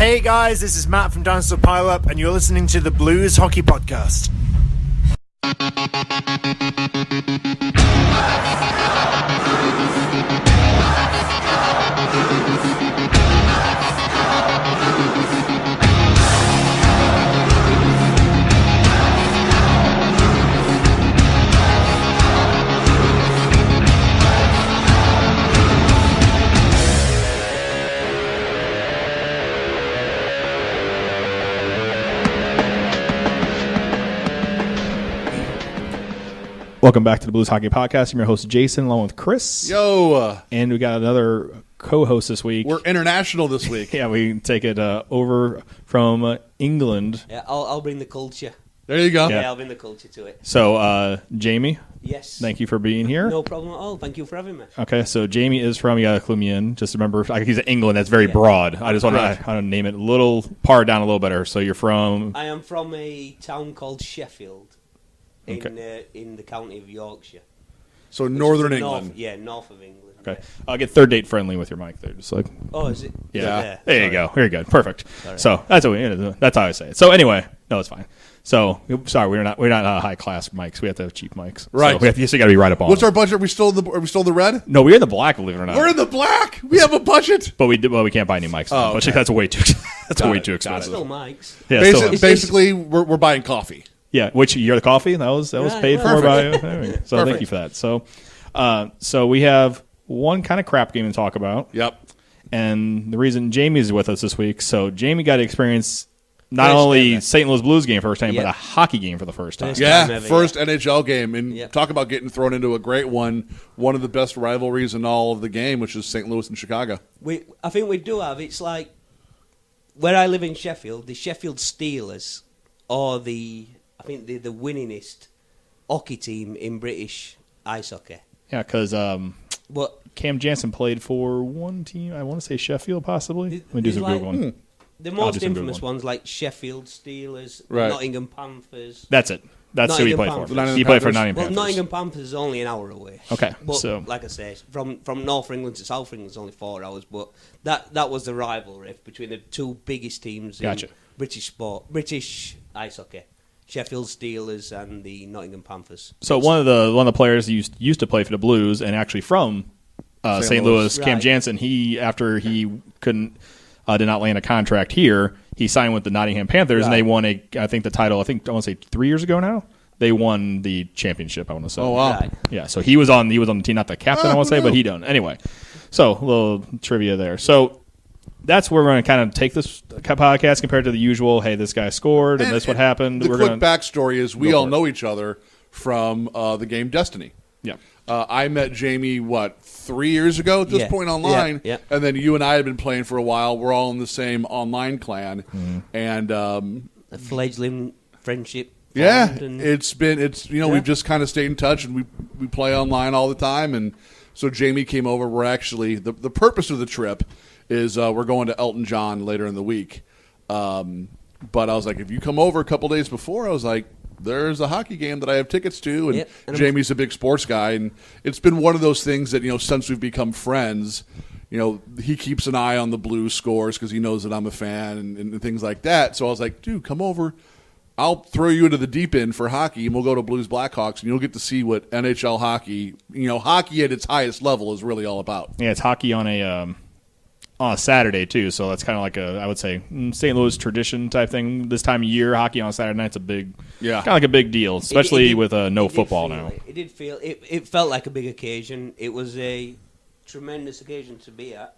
Hey guys, this is Matt from Dinosaur Pileup, and you're listening to the Blues Hockey Podcast. Welcome back to the Blues Hockey Podcast. I'm your host, Jason, along with Chris. Yo! And we got another co-host this week. We're international this week. Yeah, we take it over from England. Yeah, I'll bring the culture. There you go. Yeah, I'll bring the culture to it. So, Jamie. Yes. Thank you for being here. No problem at all. Thank you for having me. Okay, so Jamie is from, you got to clue me in. Just remember, he's in England. That's very broad. I just want to name it a little, par down a little better. So you're from? I am from a town called Sheffield in the county of Yorkshire. So northern England. North of England. Okay. I'll get third date friendly with your mic there. Just like. Oh, is it? Yeah. There you go. Very good. Perfect. Sorry. So that's how I say it. So anyway, no, it's fine. So sorry, we're not high class mics. We have to have cheap mics. Right. So we got to be right up on. What's our budget? Are we still in the red? No, we're in the black. Believe it or not. We're in the black. We have a budget. But we can't buy any mics. Oh, okay. That's way too. Way too expensive. Still mics. Yeah. Basically, we're buying coffee. Yeah, which you're the coffee that was paid for by you. So Perfect. Thank you for that. So we have one kind of crap game to talk about. Yep. And the reason Jamie's with us this week, so Jamie got to experience not only St. Louis Blues game for the first time, but a hockey game for the first time. First NHL game, and talk about getting thrown into a great one of the best rivalries in all of the game, which is St. Louis and Chicago. I think we do have. It's like where I live in Sheffield, the Sheffield Steelers are the winningest hockey team in British ice hockey. Yeah, because Cam Jansen played for one team. I want to say Sheffield, possibly. Let me do some Googling. The most infamous ones like Sheffield Steelers, right. Nottingham Panthers. That's it. That's who he played for. He played for Nottingham Panthers. Well, Nottingham Panthers is only an hour away. Okay, but so like I say, from North England to South England is only 4 hours. But that was the rivalry between the two biggest teams in British ice hockey. Sheffield Steelers and the Nottingham Panthers. So one of the players used to play for the Blues and actually from St. Louis, Cam Jansen. After he did not land a contract here, he signed with the Nottingham Panthers and they won the title. I want to say 3 years ago now. They won the championship. I want to say. Oh wow! Right. Yeah. So he was on the team, not the captain. I want to say, but he done anyway. So a little trivia there. So. That's where we're going to kind of take this podcast compared to the usual, hey, this guy scored and this what happened. The quick backstory is we all know each other from the game Destiny. Yeah. I met Jamie, 3 years ago at this point online? Yeah. And then you and I had been playing for a while. We're all in the same online clan. Mm-hmm. And a fledgling friendship. Yeah. We've just kind of stayed in touch and we play online all the time. And so Jamie came over. We're actually, the purpose of the trip is we're going to Elton John later in the week. But I was like, if you come over a couple days before, I was like, there's a hockey game that I have tickets to. And Jamie's a big sports guy. And it's been one of those things that, since we've become friends, he keeps an eye on the Blues scores because he knows that I'm a fan and things like that. So I was like, dude, come over. I'll throw you into the deep end for hockey, and we'll go to Blues Blackhawks, and you'll get to see what NHL hockey, hockey at its highest level is really all about. Yeah, it's hockey on a Saturday, too, so that's kind of like I would say, St. Louis tradition type thing. This time of year, hockey on a Saturday night's kind of like a big deal, especially with no football now. It felt like a big occasion. It was a tremendous occasion to be at.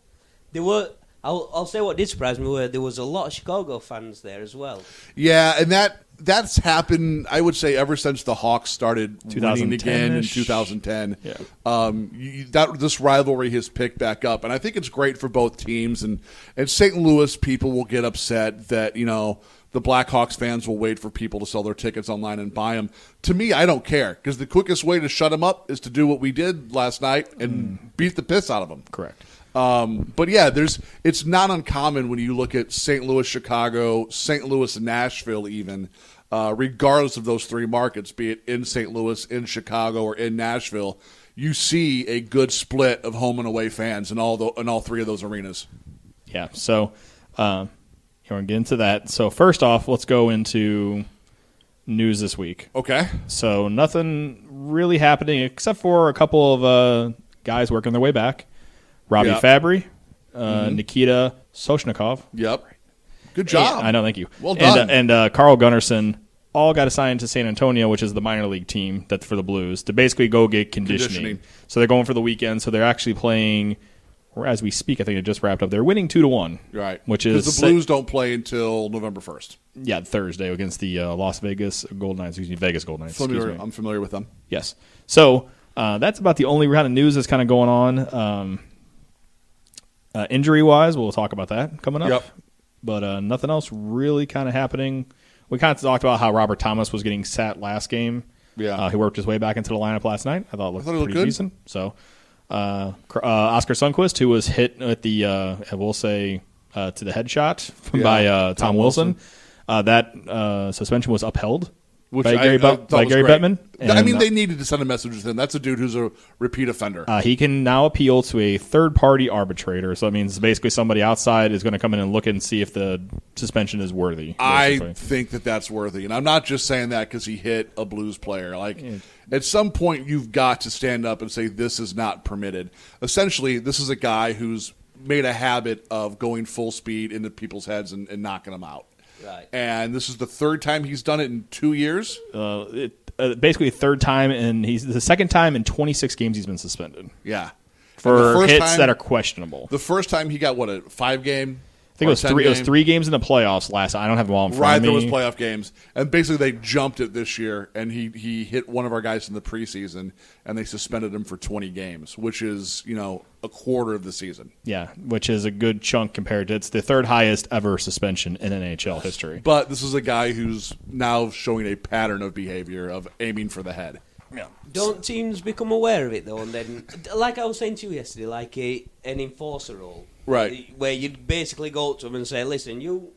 I'll say what did surprise me there was a lot of Chicago fans there as well. Yeah, and that's happened, I would say, ever since the Hawks started winning again in 2010. Yeah. This rivalry has picked back up, and I think it's great for both teams. And St. Louis people will get upset that the Blackhawks fans will wait for people to sell their tickets online and buy them. To me, I don't care because the quickest way to shut them up is to do what we did last night and beat the piss out of them. Correct. But yeah, it's not uncommon when you look at St. Louis, Chicago, St. Louis, and Nashville even, regardless of those three markets, be it in St. Louis, in Chicago, or in Nashville, you see a good split of home and away fans in all three of those arenas. Yeah, so You want to get into that. So first off, let's go into news this week. Okay. So nothing really happening except for a couple of guys working their way back. Robbie Fabry, Nikita Soshnikov. Yep. Good job. I know, thank you. Well done. And Carl Gunnarsson all got assigned to San Antonio, which is the minor league team that's for the Blues, to basically go get conditioning. So they're going for the weekend. So they're actually playing, or as we speak, I think it just wrapped up. They're winning 2-1. Right. Which is because the Blues don't play until November 1st. Yeah, Thursday against the Vegas Golden Knights. I'm familiar with them. Yes. So that's about the only round of news that's kind of going on. Injury-wise, we'll talk about that coming up. Yep. But nothing else really kind of happening. We kind of talked about how Robert Thomas was getting sat last game. Yeah. He worked his way back into the lineup last night. I thought it looked pretty good. decent. So Oscar Sundqvist, who was hit at the, I will say, to the headshot by Tom Wilson. That suspension was upheld by Gary Bettman. I mean, they needed to send a message with him. That's a dude who's a repeat offender. He can now appeal to a third-party arbitrator. So that means basically somebody outside is going to come in and look and see if the suspension is worthy. I think that's worthy. And I'm not just saying that because he hit a Blues player. At some point, you've got to stand up and say this is not permitted. Essentially, this is a guy who's made a habit of going full speed into people's heads and knocking them out. Right. And this is the third time he's done it in 2 years. Basically, third time, and he's the second time in 26 games he's been suspended. Yeah, for hits that are questionable. The first time he got a 5-game. I think it was 3. It was 3 games in the playoffs last. I don't have them all in front of me. Right, there was playoff games, and basically they jumped it this year. And he hit one of our guys in the preseason, and they suspended him for 20 games, which is a quarter of the season. Yeah, which is a good chunk compared to it's the third highest ever suspension in NHL history. But this is a guy who's now showing a pattern of behavior of aiming for the head. Yeah. Don't teams become aware of it though, and then, like I was saying to you yesterday, like an enforcer role, right? Where you basically go up to them and say, "Listen, you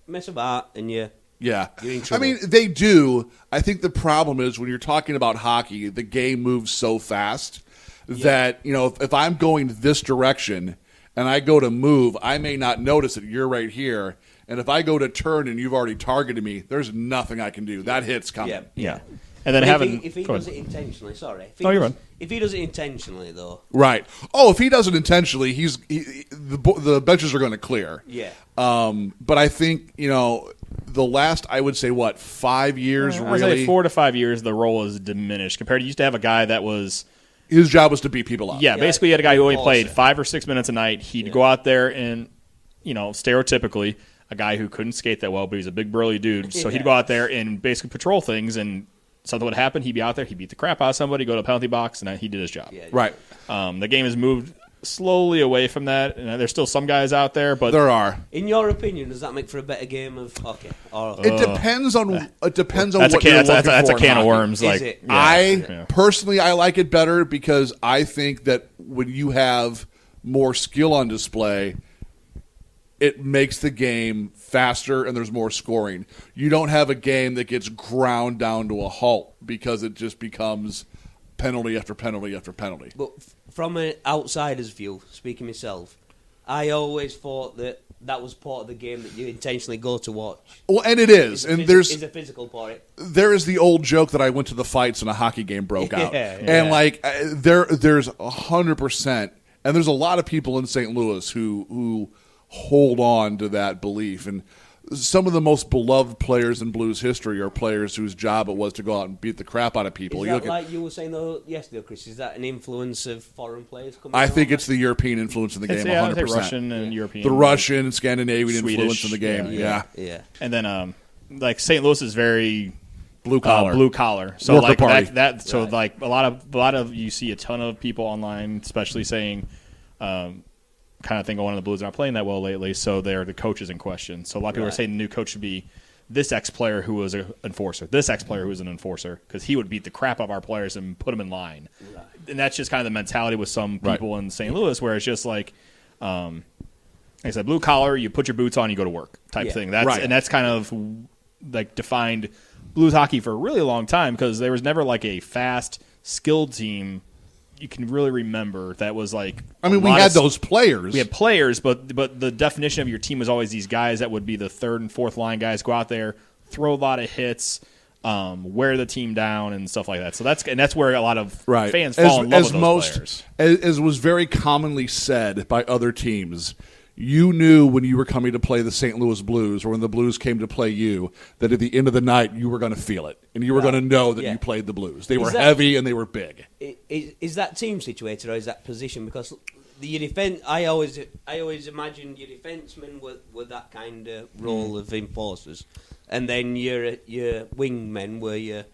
mess about, and you're in trouble." I mean, they do. I think the problem is when you're talking about hockey, the game moves so fast that if I'm going this direction and I go to move, I may not notice that you're right here. And if I go to turn and you've already targeted me, there's nothing I can do. That hit's coming. Yeah. And then if he does it intentionally, you're right. If he does it intentionally, though, right? Oh, if he does it intentionally, the benches are going to clear. Yeah. But I think the last, I would say, 5 years, I would say 4 to 5 years, the role is diminished compared to used to have a guy that was. His job was to beat people up. Yeah, basically, you had a guy who only played 5 or 6 minutes a night. He'd go out there and, stereotypically, a guy who couldn't skate that well, but he's a big burly dude. So he'd go out there and basically patrol things, and something would happen. He'd be out there. He'd beat the crap out of somebody, go to a penalty box, and he did his job. Yeah. Right. The game has moved slowly away from that, and there's still some guys out there, but there are. In your opinion, does that make for a better game of hockey? It depends on what you're looking for. That's a can of worms. Personally, I like it better because I think that when you have more skill on display, it makes the game faster and there's more scoring. You don't have a game that gets ground down to a halt because it just becomes penalty after penalty after penalty. But from an outsider's view, speaking myself, I always thought that was part of the game that you intentionally go to watch. Well, and it is. There's a physical part. There is the old joke that I went to the fights and a hockey game broke out. And there's 100%, and there's a lot of people in St. Louis who hold on to that belief. And some of the most beloved players in Blues history are players whose job it was to go out and beat the crap out of people. Is that like you were saying yesterday, Chris? Is that an influence of foreign players coming I think it's the European influence in the game, 100%. Russian and European. The Russian and Scandinavian Swedish influence in the game, yeah. And then, St. Louis is very blue collar. So Worker party. So a lot of you see a ton of people online, especially saying. Kind of thing going on in the Blues are not playing that well lately, so they're the coaches in question. So a lot of people are saying the new coach should be this ex-player who was an enforcer, this ex-player who was an enforcer, because he would beat the crap out of our players and put them in line. Right. And that's just kind of the mentality with some people in St. Louis, where it's just like I said, blue collar, you put your boots on, you go to work type thing. And that's kind of like defined Blues hockey for a really long time because there was never like a fast, skilled team you can really remember that was like. I mean, we had those players. We had players, but the definition of your team was always these guys that would be the third and fourth line guys, go out there, throw a lot of hits, wear the team down, and stuff like that. So that's where a lot of fans fall in love with those players. As was very commonly said by other teams, you knew when you were coming to play the St. Louis Blues or when the Blues came to play you that at the end of the night you were going to feel it and you were going to know that you played the Blues. They were heavy and they were big. Is that team situated or is that position? Because your defense, I always imagined your defensemen were that kind of role of enforcers, and then your wingmen were your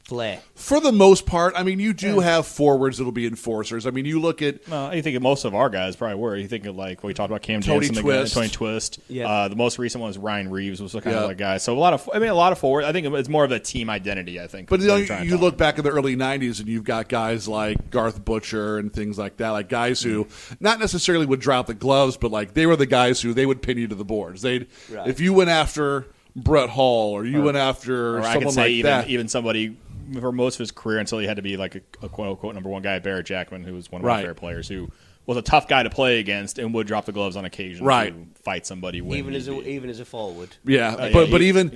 flair. For the most part, I mean, you do have forwards that'll be enforcers. I mean, you look at... Well, you think most of our guys probably were. You think of, like, we talked about Cam Jansen, Tony Twist. Yeah. The most recent one was Ryan Reeves, was kind of like guy. So a lot of forwards. I think it's more of a team identity, I think. But you look back in the early 90s and you've got guys like Garth Butcher and things like that, like guys who not necessarily would drop the gloves, but like they were the guys who they would pin you to the boards. If you went after Brett Hall or you went after someone like that. Even somebody... for most of his career until he had to be like a quote-unquote number one guy, Barrett Jackman, who was one of my favorite players, who was a tough guy to play against and would drop the gloves on occasion to fight somebody. Even as a forward. Yeah, but even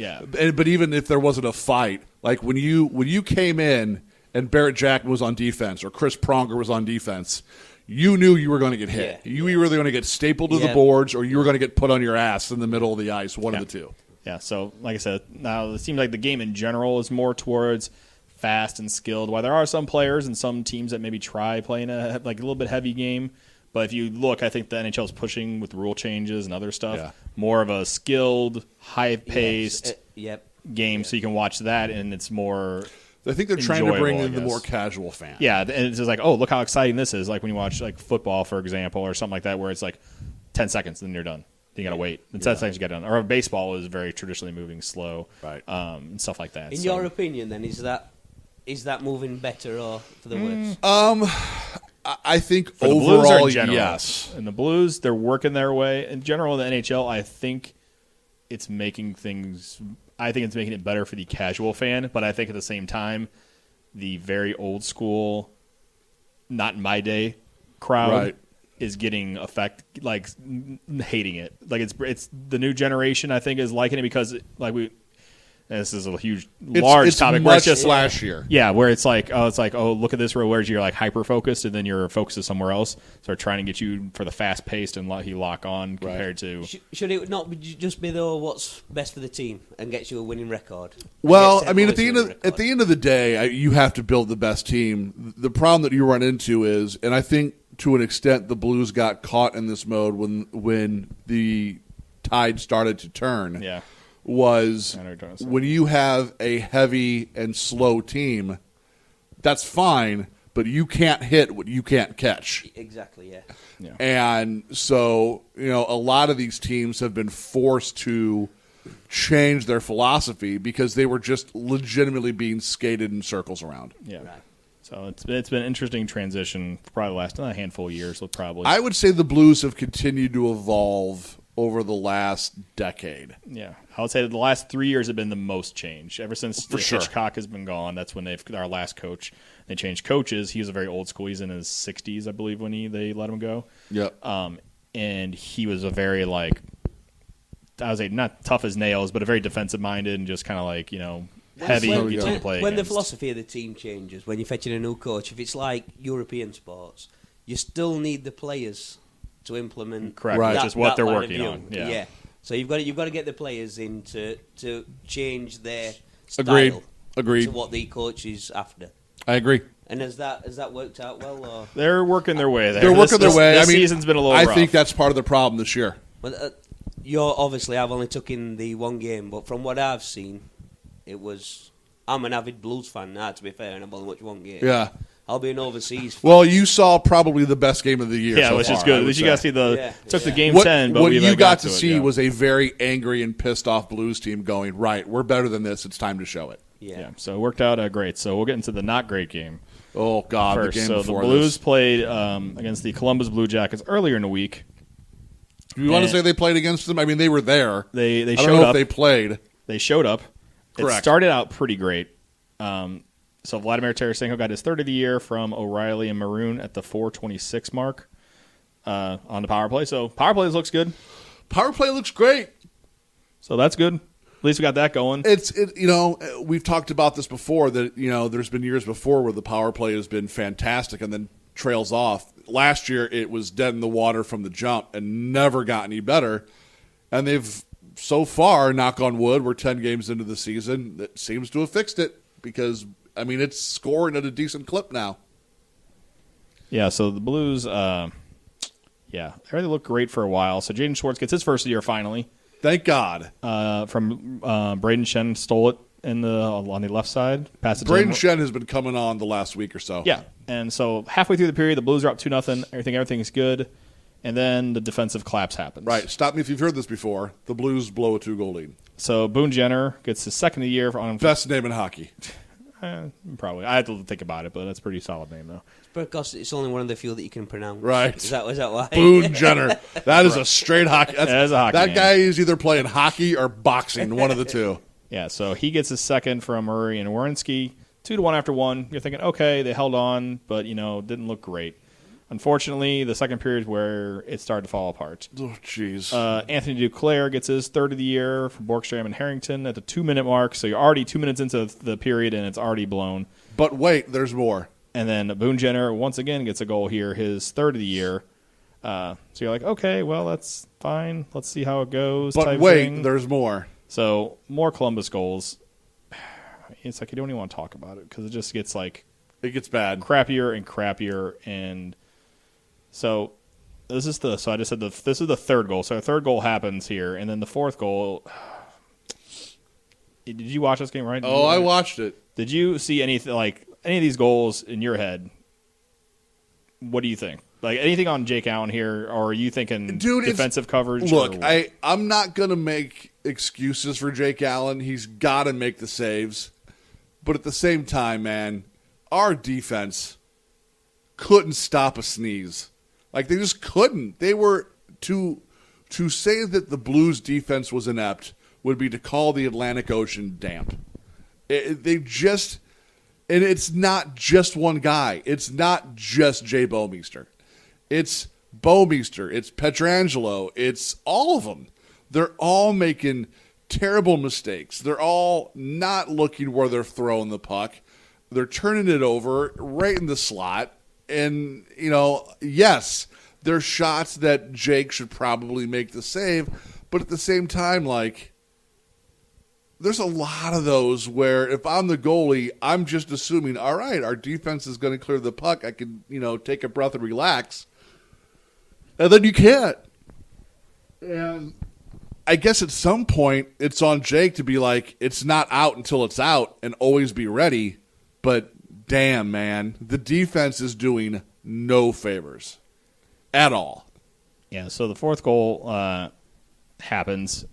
if there wasn't a fight, like when you came in and Barrett Jackman was on defense or Chris Pronger was on defense, you knew you were going to get hit. You were either going to get stapled to the boards or you were going to get put on your ass in the middle of the ice, one of the two. Yeah, so like I said, now it seems like the game in general is more towards fast and skilled. While there are some players and some teams that maybe try playing a little bit heavy game, but if you look, I think the NHL is pushing with rule changes and other stuff more of a skilled, high-paced game, so you can watch that and it's more. I think they're trying to bring in the more casual fan. Yeah, and it's just like, oh, look how exciting this is. Like when you watch like football, for example, or something like that, where it's like 10 seconds and then you're done. You got to wait. And 10 seconds you get done. Or baseball is very traditionally moving slow, and stuff like that. In your opinion, then, is that moving better or for the worse? I think for overall, the Blues yes. And the Blues, they're working their way. In general, in the NHL, I think it's making things. I think it's making it better for the casual fan, but I think at the same time, the very old school, not in my day crowd is getting hating it. Like it's the new generation. I think is liking it because this is a large topic. Much just flashier. Yeah, where it's like, oh, look at this row. Whereas you're like hyper focused, and then your focus is somewhere else. So trying to get you for the fast paced and lock on compared to. Should it not just be though what's best for the team and gets you a winning record? Well, I mean, at the end of the day, you have to build the best team. The problem that you run into is, and I think to an extent, the Blues got caught in this mode when the tide started to turn. Yeah. Was when you have a heavy and slow team, that's fine, but you can't hit what you can't catch. Exactly, yeah. And so, a lot of these teams have been forced to change their philosophy because they were just legitimately being skated in circles around. Yeah. Right. So it's been an interesting transition for probably the last handful of years. I would say the Blues have continued to evolve over the last decade. Yeah. I would say that the last 3 years have been the most change. Ever since Hitchcock has been gone, that's when our last coach. They changed coaches. He was a very old school. He's in his 60s, I believe, when they let him go. Yep. And he was a very, I would say not tough as nails, but a very defensive-minded and just kind of heavy team to play When against. the philosophy of the team changes, when you're fetching a new coach, if it's like European sports, you still need the players to implement which is what they're working on. Yeah. So you've got to get the players in to change their style Agreed. to what the coach is after. I agree. And has that worked out well? Or? They're working their way there. They're working their way. This season's been a little rough. I think that's part of the problem this year. Well, I've only took in the one game, but from what I've seen, I'm an avid Blues fan now, to be fair, and I've only watched one game. Yeah. I'll be an overseas fan. Well, you saw probably the best game of the year. Yeah, which is good. At least you got to see the game 10. But what you got to see was a very angry and pissed off Blues team going, right, we're better than this. It's time to show it. Yeah. So it worked out great. So we'll get into the not great game. Oh, God, first. The game so before the Blues played against the Columbus Blue Jackets earlier in the week. Do you want to say they played against them? I mean, they were there. They I showed don't know up. If they played. They showed up. Correct. It started out pretty great. So Vladimir Tarasenko got his third of the year from O'Reilly and Maroon at the 426 mark on the power play. So power play looks good. Power play looks great. So that's good. At least we got that going. We've talked about this before that, there's been years before where the power play has been fantastic and then trails off. Last year it was dead in the water from the jump and never got any better. And they've so far, knock on wood, we're 10 games into the season. That seems to have fixed it because, it's scoring at a decent clip now. Yeah, so the Blues, they really looked great for a while. So Jaden Schwartz gets his first of the year finally. Thank God. From Braden Shen stole it on the left side. Passed it to Braden him. Shen has been coming on the last week or so. Yeah, and so halfway through the period, the Blues are up 2-0. Everything's good. And then the defensive collapse happens. Right. Stop me if you've heard this before. The Blues blow a 2-goal lead. So Boone Jenner gets his second of the year. Best name in hockey. Probably. I have to think about it, but that's a pretty solid name, though. Because it's only one of the few that you can pronounce. Right. Is that why? Boone Jenner. That is a straight hockey. That is a hockey That name. guy is either playing hockey or boxing, one of the two. Yeah, so he gets his second from Murray and Werenski. 2-1 after one. You're thinking, okay, they held on, but, didn't look great. Unfortunately, the second period is where it started to fall apart. Oh, jeez. Anthony Duclair gets his third of the year from Borkstrom and Harrington at the 2-minute mark. So you're already 2 minutes into the period, and it's already blown. But wait, there's more. And then Boone Jenner once again gets a goal here, his third of the year. So you're like, okay, well, that's fine. Let's see how it goes. But wait, there's more. So more Columbus goals. It's like you don't even want to talk about it because it just gets like it gets bad, crappier and crappier. And so I just said this is the third goal. So the third goal happens here, and then the fourth goal. Did you watch this game? Right? Oh, I watched it. Did you see anything like any of these goals in your head? What do you think? Like anything on Jake Allen here, or are you thinking defensive coverage? Look, I'm not going to make excuses for Jake Allen. He's got to make the saves. But at the same time, man, our defense couldn't stop a sneeze. Like, they just couldn't. They were to say that the Blues defense was inept would be to call the Atlantic Ocean damp. And it's not just one guy. It's not just Jay Bouwmeester. It's Bouwmeester. It's Pietrangelo. It's all of them. They're all making terrible mistakes. They're all not looking where they're throwing the puck. They're turning it over right in the slot. And, yes, there's shots that Jake should probably make the save. But at the same time, there's a lot of those where if I'm the goalie, I'm just assuming, all right, our defense is going to clear the puck. I can, take a breath and relax. And then you can't. And I guess at some point it's on Jake to be like, it's not out until it's out and always be ready. But damn, man, the defense is doing no favors at all. Yeah, so the fourth goal happens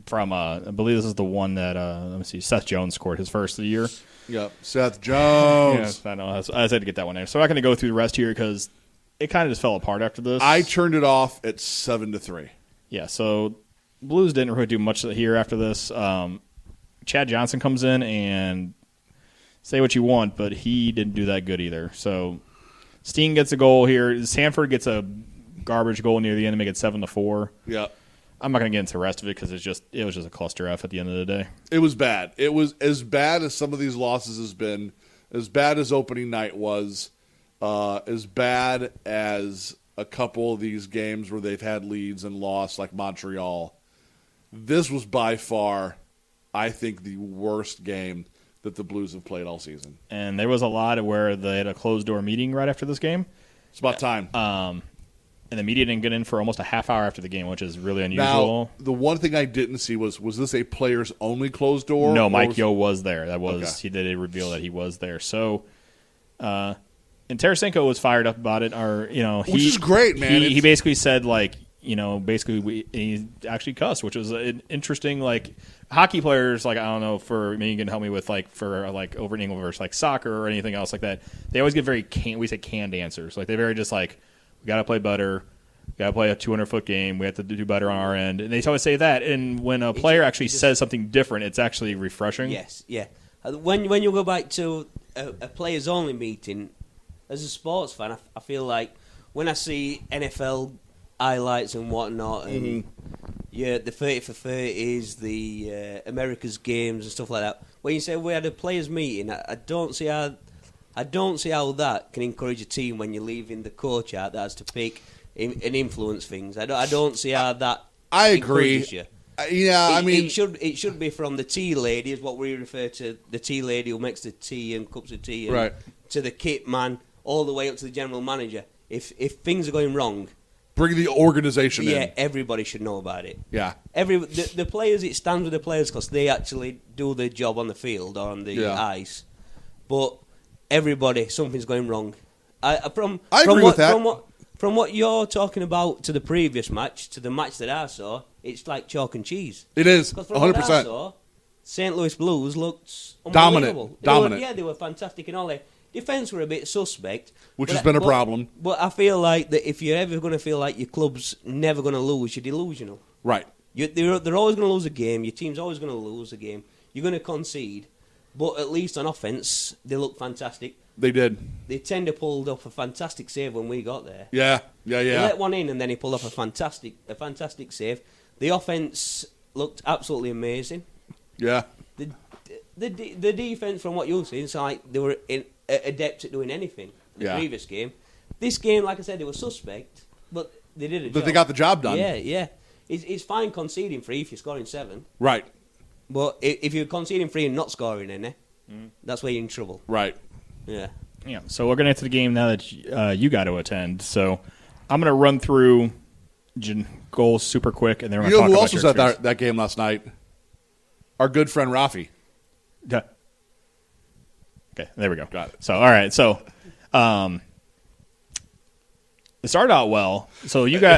from, I believe this is the one that, Seth Jones scored his first of the year. Yep, Seth Jones. Yes, I know. I had to get that one there. So I'm not going to go through the rest here because it kind of just fell apart after this. I turned it off at 7-3. Yeah, so Blues didn't really do much here after this. Chad Johnson comes in and say what you want, but he didn't do that good either. So Steen gets a goal here. Sanford gets a garbage goal near the end to make it 7-4. Yeah. I'm not going to get into the rest of it because it was just a cluster F at the end of the day. It was bad. It was as bad as some of these losses has been, as bad as opening night was, as bad as a couple of these games where they've had leads and lost, like Montreal. This was by far, I think, the worst game that the Blues have played all season. And there was a lot of where they had a closed-door meeting right after this game. It's about time. And the media didn't get in for almost a half hour after the game, which is really unusual. Now, the one thing I didn't see was this a players-only closed door? No, Mike Yeo was there. He did reveal that he was there. So, and Tarasenko was fired up about it. Which is great, man. He basically said, he actually cussed, which was an interesting, hockey players, I don't know, maybe you can help me with, over in England versus, soccer or anything else like that. They always get very, canned answers. They're very just we got to play better. We got to play a 200-foot game. We have to do better on our end. And they always say that. And when a player actually says something different, it's actually refreshing. Yes, yeah. When you go back to a players-only meeting, as a sports fan, I feel like when I see NFL highlights and whatnot, and the 30 for 30s, the America's games and stuff like that, when you say we had a players' meeting, I don't see how that can encourage a team when you're leaving the coach out that has to pick and influence things. I don't see how that. I agree. You. Yeah, it should be from the tea lady, is what we refer to, the tea lady who makes the tea and cups of tea, and to the kit man, all the way up to the general manager. If things are going wrong, bring the organization in. Yeah, everybody should know about it. Yeah, the players, it stands with the players because they actually do their job on the field or on the ice. But everybody, something's going wrong. I agree with that. From what you're talking about to the previous match, to the match that I saw, it's like chalk and cheese. It is, 100%. What I saw, St. Louis Blues looked dominant. They were fantastic and all that. Defence were a bit suspect. Which has been a problem. But I feel like that if you're ever going to feel like your club's never going to lose, you're delusional. Right. They're always going to lose a game. Your team's always going to lose a game. You're going to concede. But at least on offence, they look fantastic. They did. They tend to pulled up a fantastic save when we got there. Yeah. He let one in and then he pulled off a fantastic save. The offence looked absolutely amazing. Yeah. The defence, from what you've seen, it's like they were adept at doing anything. The previous game. This game, like I said, they were suspect, but they did a job. But they got the job done. Yeah. It's fine conceding 3 if you're scoring 7. Right. But if you're conceding 3 and not scoring any, that's where you're in trouble. Right. Yeah. So we're going to get to the game now that you got to attend. So I'm going to run through goals super quick, and then we're going to talk about who else was at that game last night? Our good friend Rafi. Okay, there we go. Got it. So, all right. So, it started out well. So just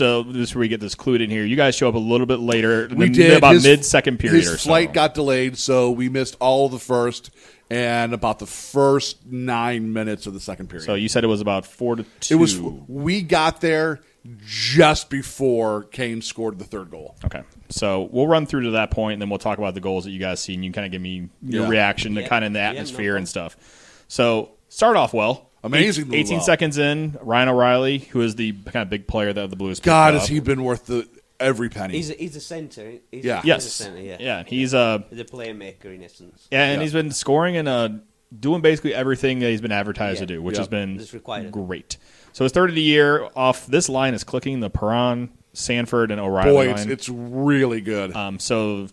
where we get this clued in here, you guys show up a little bit later. We did. About mid-second period or so. His flight got delayed, so we missed all of the first and about the first 9 minutes of the second period. So you said it was about 4-2. We got there just before Kane scored the third goal. Okay. So we'll run through to that point, and then we'll talk about the goals that you guys see, and you can kind of give me your reaction to kind of the atmosphere and stuff. So start off well. Amazing. 18 seconds in, Ryan O'Reilly, who is the kind of big player that the Blues picked God, up. has he been worth every penny. He's a centre. He's yes. a centre, Yeah, he's the playmaker in essence. Yeah, and he's been scoring and doing basically everything that he's been advertised to do, which has been great. So his third of the year off this line is clicking the Perron, Sanford, and O'Reilly line. It's really good. So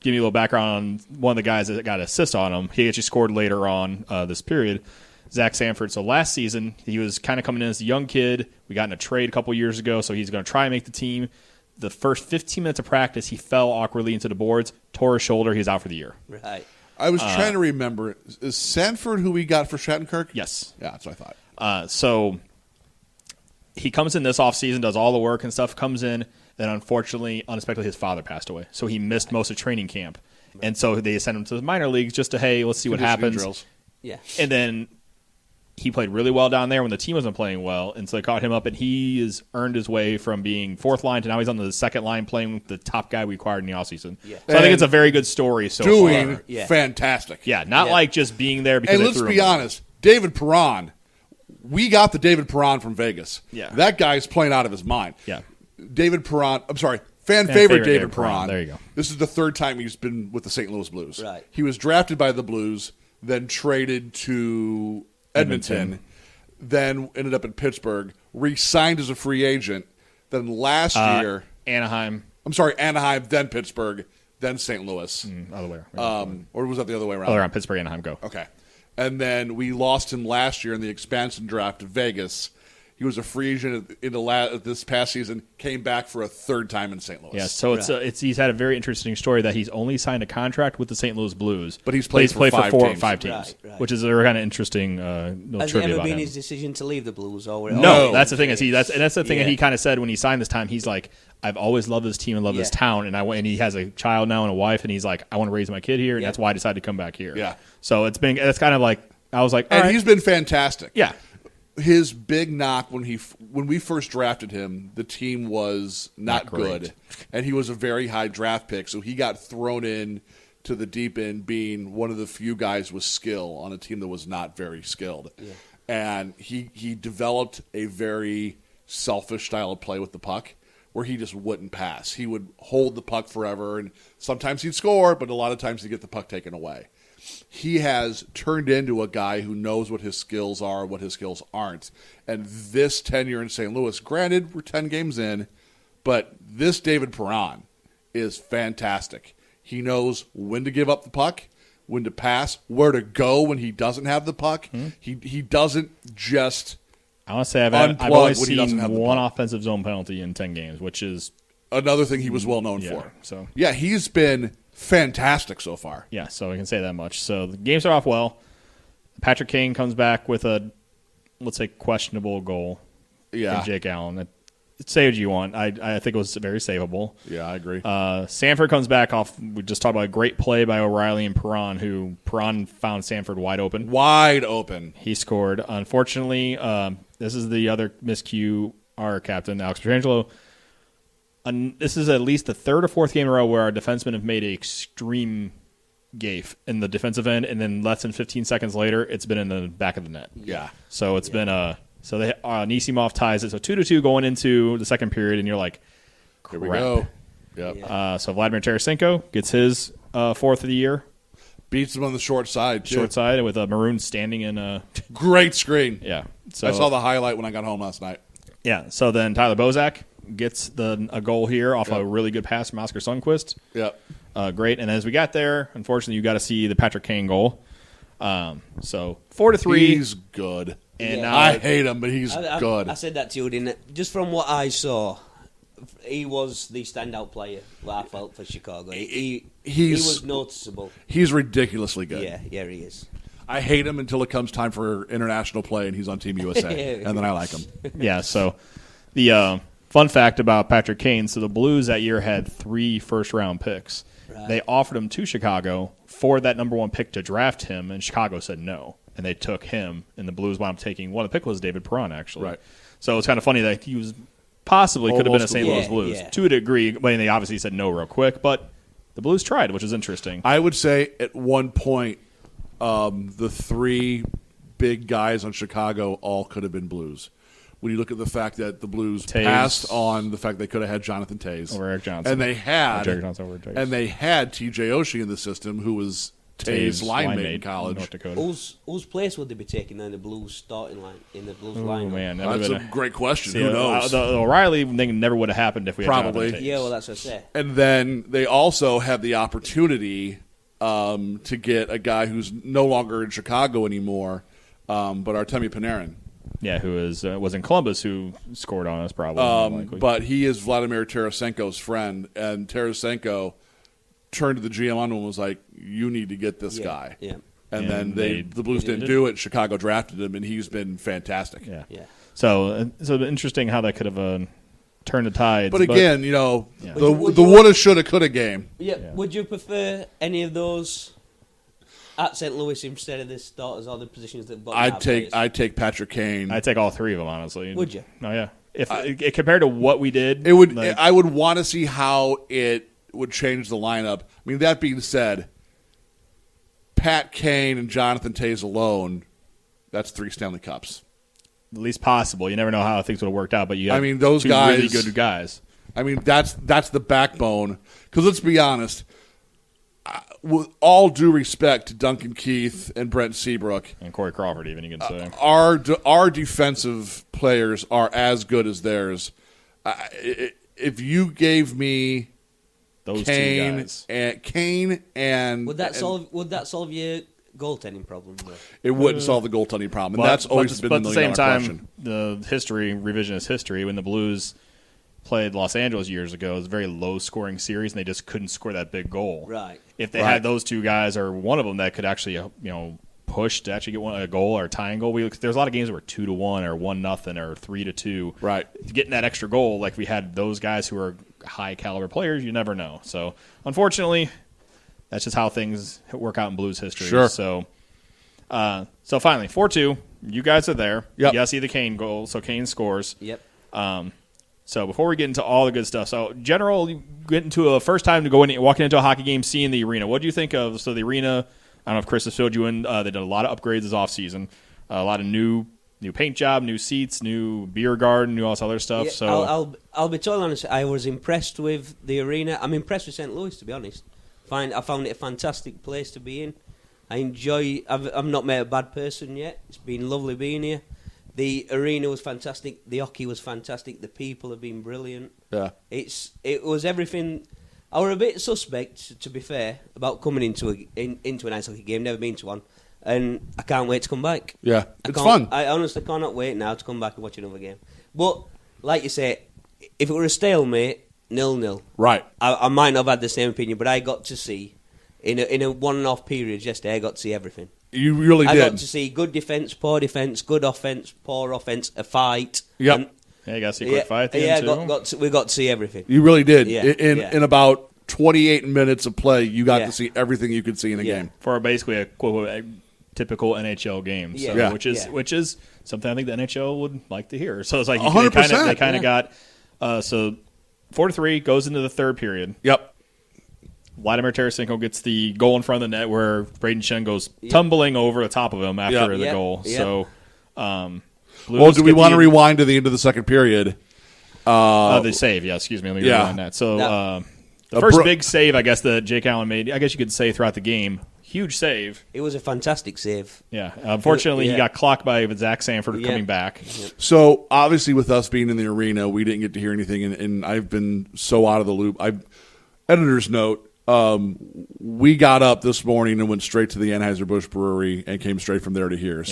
give me a little background on one of the guys that got an assist on him. He actually scored later on this period. Zach Sanford. So last season, he was kind of coming in as a young kid. We got in a trade a couple years ago, so he's going to try and make the team. The first 15 minutes of practice, he fell awkwardly into the boards, tore his shoulder. He's out for the year. Right. I was trying to remember. Is Sanford who we got for Shattenkirk? Yes. Yeah, that's what I thought. So he comes in this offseason, does all the work and stuff, comes in, then unfortunately, unexpectedly, his father passed away. So he missed most of training camp. And so they sent him to the minor leagues just to, hey, let's see what happens. Drills. Yeah. And then he played really well down there when the team wasn't playing well, and so they caught him up, and he has earned his way from being fourth line to now he's on the second line playing with the top guy we acquired in the offseason. Yeah. So I think it's a very good story so far. Doing fantastic. Yeah, not like just being there because and let's be honest, David Perron, we got the David Perron from Vegas. Yeah. That guy's playing out of his mind. Yeah. David Perron, I'm sorry, fan favorite David Perron. There you go. This is the third time he's been with the St. Louis Blues. Right. He was drafted by the Blues, then traded to Edmonton. Then ended up in Pittsburgh, re-signed as a free agent. Then last year, Anaheim, then Pittsburgh, then St. Louis. Other way around. Or was that the other way around? Other around Pittsburgh, Anaheim, go. Okay. And then we lost him last year in the expansion draft to Vegas. He was a free agent in this past season, came back for a third time in St. Louis. Yeah, so he's had a very interesting story that he's only signed a contract with the St. Louis Blues. But he's played for five teams. Right. Which is a kind of interesting little trivia about him. Has it ever been his decision to leave the Blues? No, that's the thing. That's the thing that he kind of said when he signed this time. He's like, I've always loved this team and loved this town, and he has a child now and a wife, and he's like, I want to raise my kid here, and that's why I decided to come back here. Yeah. So it's kind of like, I was like, and he's been fantastic. Yeah. His big knock when we first drafted him, the team was not good, and he was a very high draft pick, so he got thrown in to the deep end being one of the few guys with skill on a team that was not very skilled. Yeah. And he developed a very selfish style of play with the puck where he just wouldn't pass. He would hold the puck forever, and sometimes he'd score, but a lot of times he'd get the puck taken away. He has turned into a guy who knows what his skills are, what his skills aren't. And this tenure in St. Louis, granted, we're 10 games in, but this David Perron is fantastic. He knows when to give up the puck, when to pass, where to go when he doesn't have the puck. He doesn't just I want to say I've only seen one offensive zone penalty in 10 games, which is another thing he was well known for. So yeah, he's been fantastic so far. Yeah, so I can say that much. So the games are off well. Patrick Kane comes back with a, let's say, questionable goal. Yeah, from Jake Allen. Say what you want. I think it was very savable. Yeah, I agree. Sanford comes back off. We just talked about a great play by O'Reilly and Perron, who Perron found Sanford wide open. Wide open. He scored. Unfortunately, this is the other miscue. Our captain, Alex Pietrangelo. This is at least the third or fourth game in a row where our defensemen have made an extreme gaffe in the defensive end, and then less than 15 seconds later, it's been in the back of the net. Yeah. So it's been a. So they Nisimov ties it. So 2-2 going into the second period, and you're like, crap. Here we go. Yep. Yeah. So Vladimir Tarasenko gets his fourth of the year. Beats him on the short side, too. Short side with a Maroon standing in a... Great screen. Yeah. So, I saw the highlight when I got home last night. Yeah. So then Tyler Bozak gets a goal here off a really good pass from Oscar Sundqvist. Yep. Great. And as we got there, unfortunately, you got to see the Patrick Kane goal. So 4-3. He's good. And I hate him, but he's good. I said that to you, didn't I? Just from what I saw, he was the standout player I felt for Chicago. He was noticeable. He's ridiculously good. Yeah, he is. I hate him until it comes time for international play and he's on Team USA, and then I like him. Yeah, so the fun fact about Patrick Kane, so the Blues that year had 3 first-round picks. Right. They offered him to Chicago for that number 1 pick to draft him, and Chicago said no. And they took him, and the Blues wound up taking one of the pick was David Perron, actually. Right. So it's kind of funny that he was possibly could have been a St. Louis Blues to a degree. But they obviously said no real quick, but the Blues tried, which is interesting. I would say at one point, the 3 big guys on Chicago all could have been Blues. When you look at the fact that the Blues passed on the fact they could have had Jonathan Toews over Eric Johnson, and they had T.J. Oshie in the system, who was Toews' line mate in college. North Dakota. Whose place would they be taking in the Blues starting line in the Blues line? Man, that's a great question. Who knows? The O'Reilly thing never would have happened if we had probably. Yeah, well, that's what I say. And then they also have the opportunity to get a guy who's no longer in Chicago anymore, but Artemi Panarin. Yeah, who was in Columbus, who scored on us probably. But he is Vladimir Tarasenko's friend, and Tarasenko turned to the GM on him and was like, "You need to get this guy." Yeah. And then the Blues didn't do it. Chicago drafted him, and he's been fantastic. Yeah. So interesting how that could have turned the tides. But again, the woulda, shoulda, coulda game. Yeah. Would you prefer any of those at St. Louis instead of the starters or the positions that? I'd take Patrick Kane. I'd take all 3 of them, honestly. Would you? Oh yeah. If compared to what we did, it would. I would want to see how it would change the lineup. I mean, that being said, Pat Kane and Jonathan Toews alone, that's 3 Stanley Cups. At least possible. You never know how things would have worked out, but you have those 2 guys, really good guys. I mean, that's the backbone. Because let's be honest, with all due respect to Duncan Keith and Brent Seabrook and Corey Crawford, even you can say our defensive players are as good as theirs. If you gave me those 2 guys, Kane and would that solve your goaltending problem? It wouldn't solve the goaltending problem, and that's always been the million-dollar question. The revisionist history, when the Blues played Los Angeles years ago, it was a very low-scoring series, and they just couldn't score that big goal. Right. If they had those 2 guys, or one of them that could actually, push to actually get a goal or a tying goal. There's a lot of games where 2-1 or 1-0 or 3-2. Right. Getting that extra goal, like we had those guys who are high caliber players, you never know. So unfortunately, that's just how things work out in Blues history. Sure. So finally, 4-2. You guys are there. Yep. You guys see the Kane goal. So Kane scores. Yep. So before we get into all the good stuff, so general, you get into a first time to go in, walking into a hockey game, seeing the arena. What do you think of? So the arena, I don't know if Chris has filled you in. They did a lot of upgrades this offseason, a lot of new paint job, new seats, new beer garden, new all this other stuff. Yeah, so I'll be totally honest. I was impressed with the arena. I'm impressed with St. Louis, to be honest. I found it a fantastic place to be in. I enjoy. I've not met a bad person yet. It's been lovely being here. The arena was fantastic. The hockey was fantastic. The people have been brilliant. Yeah, it was everything. I were a bit suspect, to be fair, about coming into an ice hockey game. Never been to one, and I can't wait to come back. Yeah, it's fun. I honestly cannot wait now to come back and watch another game. But like you say, if it were a stalemate, 0-0. Right. I might not have had the same opinion, but I got to see in a 1.5 period yesterday. I got to see everything. You really did. I got to see good defense, poor defense, good offense, poor offense, a fight. Yep. Yeah, you got to see a quick fight at the end, too. We got to see everything. You really did. Yeah. In about 28 minutes of play, you got to see everything you could see in a game. For basically a typical NHL game. So, which is something I think the NHL would like to hear. So it's like 100%. They kind of got 4-3 goes into the third period. Yep. Vladimir Tarasenko gets the goal in front of the net where Braden Shen goes tumbling over the top of him after the goal. Yep. So, do we want to rewind to the end of the second period? The save, excuse me. Let me rewind that. So, the first big save, I guess, that Jake Allen made, I guess you could say throughout the game, huge save. It was a fantastic save. Yeah. Unfortunately, he got clocked by Zach Sanford coming back. Yep. So, obviously, with us being in the arena, we didn't get to hear anything, and I've been so out of the loop. Editor's note. We got up this morning and went straight to the Anheuser-Busch Brewery and came straight from there to here.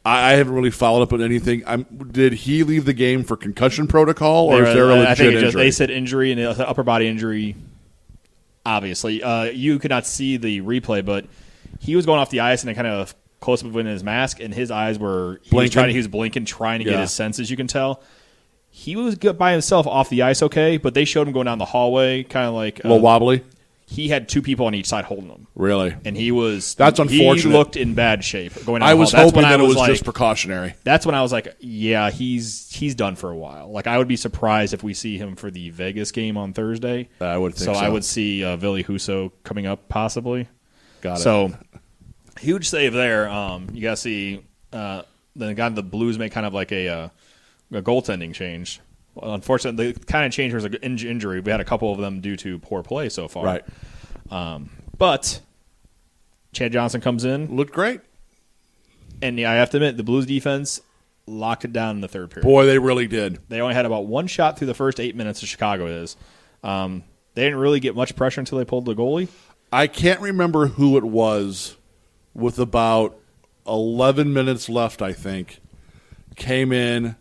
I haven't really followed up on anything. Did he leave the game for concussion protocol, or is there a legit injury? They said injury and upper body injury. Obviously, you could not see the replay, but he was going off the ice and kind of close up in his mask, and his eyes were he was blinking, trying to get his senses. You can tell. He was good by himself off the ice, okay, but they showed him going down the hallway, kind of like a little wobbly. He had two people on each side holding him. Really, and he was. That's unfortunate. He looked in bad shape going down I the was hall. hoping that it was just precautionary. That's when I was like, yeah, he's done for a while. Like I would be surprised if we see him for the Vegas game on Thursday. I would think so. I would see Ville Husso coming up possibly. Got it. So huge save there. You got to see the guy the Blues make kind of like a goaltending change. Unfortunately, the kind of change was an injury. We had a couple of them due to poor play so far. Right. But Chad Johnson comes in. Looked great. And I have to admit, the Blues defense locked it down in the third period. Boy, they really did. They only had about one shot through the first 8 minutes of Chicago is. They didn't really get much pressure until they pulled the goalie. I can't remember who it was with about 11 minutes left, I think, came in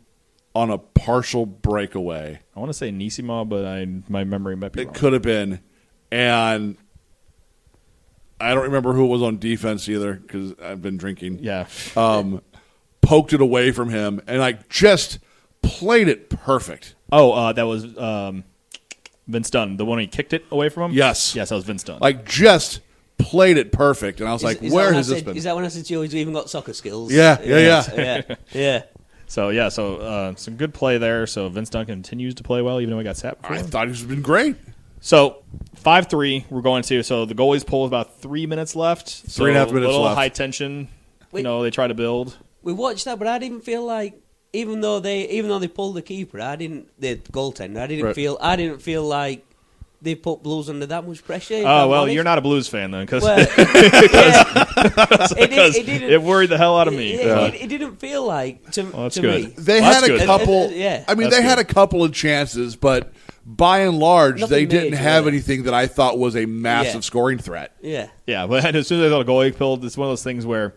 on a partial breakaway. I want to say Nisima, but my memory might be wrong. It could have been. And I don't remember who it was on defense either because I've been drinking. Yeah. Poked it away from him and just played it perfect. Oh, that was Vince Dunn, the one he kicked it away from him? Yes. Yes, that was Vince Dunn. Just played it perfect. And I was where has this been? Is that when I said you even got soccer skills? Yeah. Yeah. So some good play there. So Vince Dunn continues to play well, even though he got sat before. I thought he's been great. So 5-3, we're going to. So the goalie's pull with about 3 minutes left. 3.5 minutes left. A little high tension. They try to build. We watched that, but I didn't feel like even though they pulled the keeper, the goaltender, I didn't feel like they put Blues under that much pressure. Oh, well, you're not a Blues fan then, because it worried the hell out of me. It didn't feel like to me. They had a couple. They had a couple of chances, but by and large, they didn't have anything that I thought was a massive scoring threat. Yeah. But as soon as I thought a goalie pulled, it's one of those things where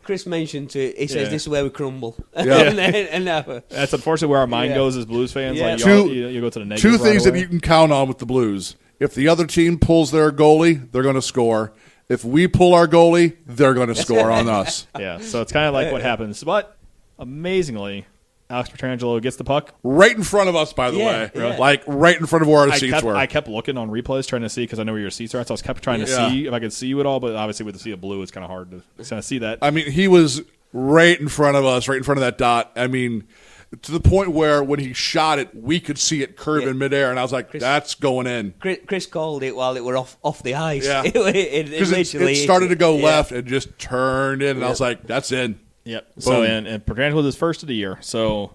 Chris mentioned he says this is where we crumble. Yeah. and that's unfortunately where our mind goes as Blues fans. Yeah. You go to the negative. Two things that you can count on with the Blues. If the other team pulls their goalie, they're going to score. If we pull our goalie, they're going to score on us. Yeah, so it's kind of like what happens. But amazingly, Alex Pietrangelo gets the puck. Right in front of us, by the way. Yeah. Right in front of where our seats were. I kept looking on replays trying to see because I know where your seats are at. So I was kept trying to see if I could see you at all. But obviously with the sea of blue, it's kind of hard to kind of see that. I mean, he was right in front of us, right in front of that dot. I mean, to the point where when he shot it, we could see it curve in midair, and I was like, that's going in. Chris called it while it were off the ice. Yeah. It started to go left and just turned in, and I was like, that's in. Yep. Boom. So and Pietrangelo was his first of the year, so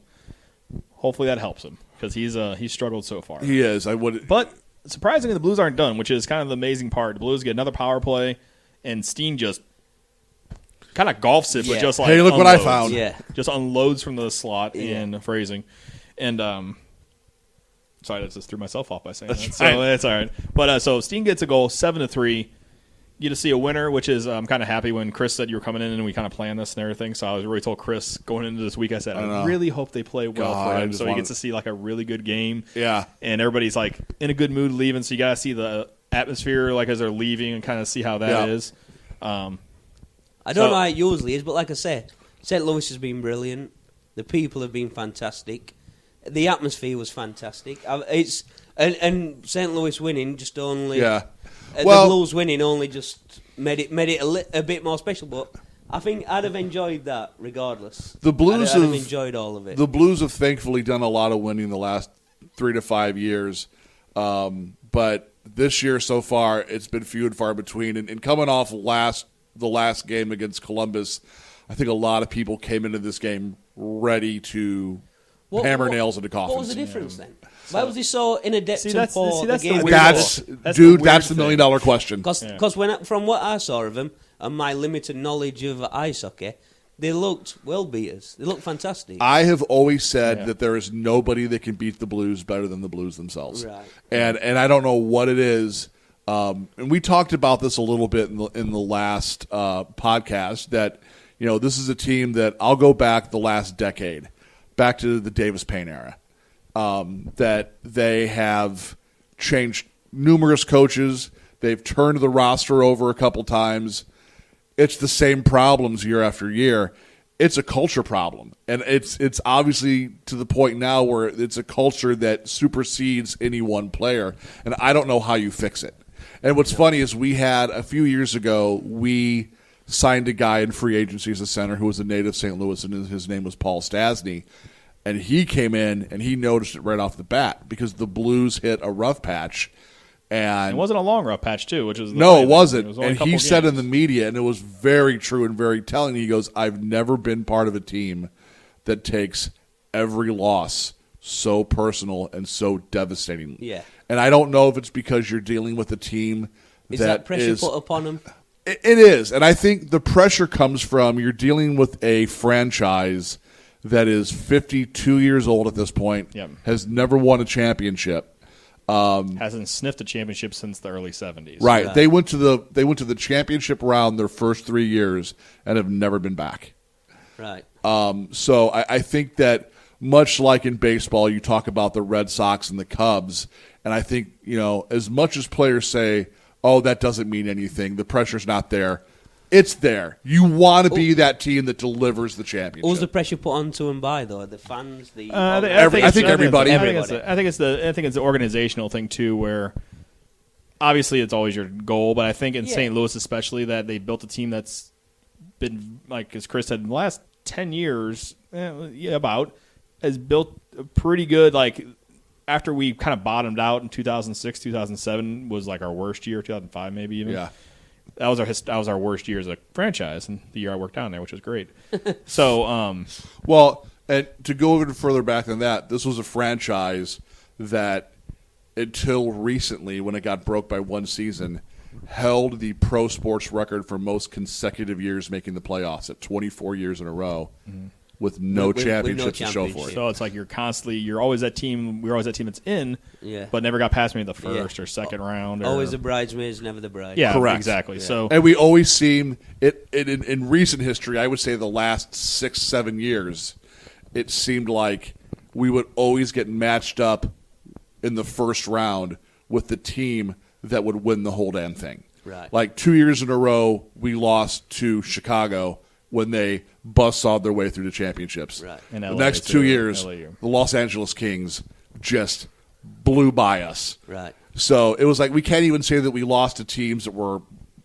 hopefully that helps him because he's struggled so far. He is. But surprisingly, the Blues aren't done, which is kind of the amazing part. The Blues get another power play, and Steen just kind of golfs it, but just like, hey, look unloads. what I found. Yeah. Just unloads from the slot in phrasing. And sorry, I just threw myself off by saying that. So that's all right. But so Steen gets a goal, 7-3. You get to see a winner, which is I'm kind of happy when Chris said you were coming in and we kind of planned this and everything. So I was really told Chris going into this week, I said, I really hope they play well for him. So he gets to see like a really good game. Yeah. And everybody's like in a good mood leaving. So you got to see the atmosphere like as they're leaving and kind of see how that is. I don't know how it usually is, but like I said, St. Louis has been brilliant. The people have been fantastic. The atmosphere was fantastic. And St. Louis winning just only... Yeah. The Blues winning only just made it a bit more special, but I think I'd have enjoyed that regardless. The Blues I'd have enjoyed all of it. The Blues have thankfully done a lot of winning the last 3 to 5 years, but this year so far it's been few and far between. And coming off the last game against Columbus, I think a lot of people came into this game ready to hammer nails into coffins. What was the difference then? Why was he so inadept for the game? That's the $1 million question. Because from what I saw of him and my limited knowledge of ice hockey, they looked world beaters. They looked fantastic. I have always said that there is nobody that can beat the Blues better than the Blues themselves. Right. And I don't know what it is. And we talked about this a little bit in the last podcast that, this is a team that I'll go back the last decade, back to the Davis Payne era. That they have changed numerous coaches. They've turned the roster over a couple times. It's the same problems year after year. It's a culture problem. And it's obviously to the point now where it's a culture that supersedes any one player. And I don't know how you fix it. And what's funny is we had, a few years ago, we signed a guy in free agency as a center who was a native St. Louis, and his name was Paul Stasny. And he came in and he noticed it right off the bat because the Blues hit a rough patch. And it wasn't a long rough patch, too, which is no, it wasn't. And he said games. in the media, and it was very true and very telling. He goes, "I've never been part of a team that takes every loss so personal and so devastating." Yeah. And I don't know if it's because you're dealing with a team is that pressure put upon them? It is, and I think the pressure comes from you're dealing with a franchise that is 52 years old at this point, has never won a championship. Hasn't sniffed a championship since the early 70s. Right. They went to the championship round their first 3 years and have never been back. Right. So I think that much like in baseball, you talk about the Red Sox and the Cubs, and I think, as much as players say, oh, that doesn't mean anything, the pressure's not there, it's there. You want to be that team that delivers the championship. What was the pressure put onto them by, though? The fans, I think everybody. I think it's the organizational thing too, where obviously it's always your goal, but I think in St. Louis especially that they built a team that's been, like as Chris said, in the last 10 years, has built a pretty good, like after we kind of bottomed out in 2006, 2007 was like our worst year, 2005 maybe even. Yeah. That was our worst year as a franchise, and the year I worked down there, which was great. So, well, and to go even further back than that, this was a franchise that, until recently, when it got broke by one season, held the pro sports record for most consecutive years making the playoffs at 24 years in a row. Mm-hmm. With no championships to show for it. So it's like you're always that team. We're always that team that's in, but never got past maybe the first or second round. Always the bridesmaids, never the bride. Yeah, correct. Exactly. Yeah. So, and we always seem in recent history. I would say the last 6-7 years, it seemed like we would always get matched up in the first round with the team that would win the whole damn thing. Right. Like 2 years in a row, we lost to Chicago when they buzzsawed their way through the championships. Right. The next 2 years, the Los Angeles Kings just blew by us. Right. So it was like we can't even say that we lost to teams that were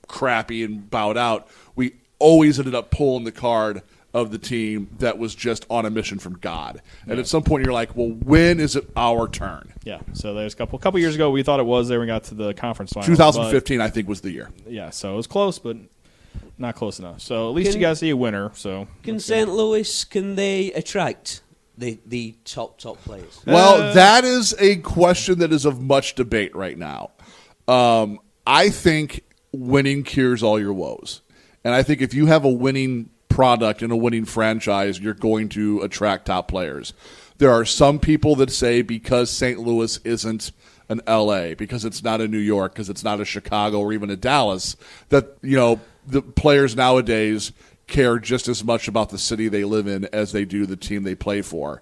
crappy and bowed out. We always ended up pulling the card of the team that was just on a mission from God. And at some point you're like, well, when is it our turn? Yeah. So there's a couple years ago we thought it was there. We got to the conference final. 2015, I think, was the year. Yeah. So it was close, but not close enough. So at least you guys see a winner. So can St. Louis, can they attract the top players? Well, that is a question that is of much debate right now. I think winning cures all your woes. And I think if you have a winning product and a winning franchise, you're going to attract top players. There are some people that say because St. Louis isn't an L.A., because it's not a New York, because it's not a Chicago or even a Dallas, that, you know, the players nowadays care just as much about the city they live in as they do the team they play for.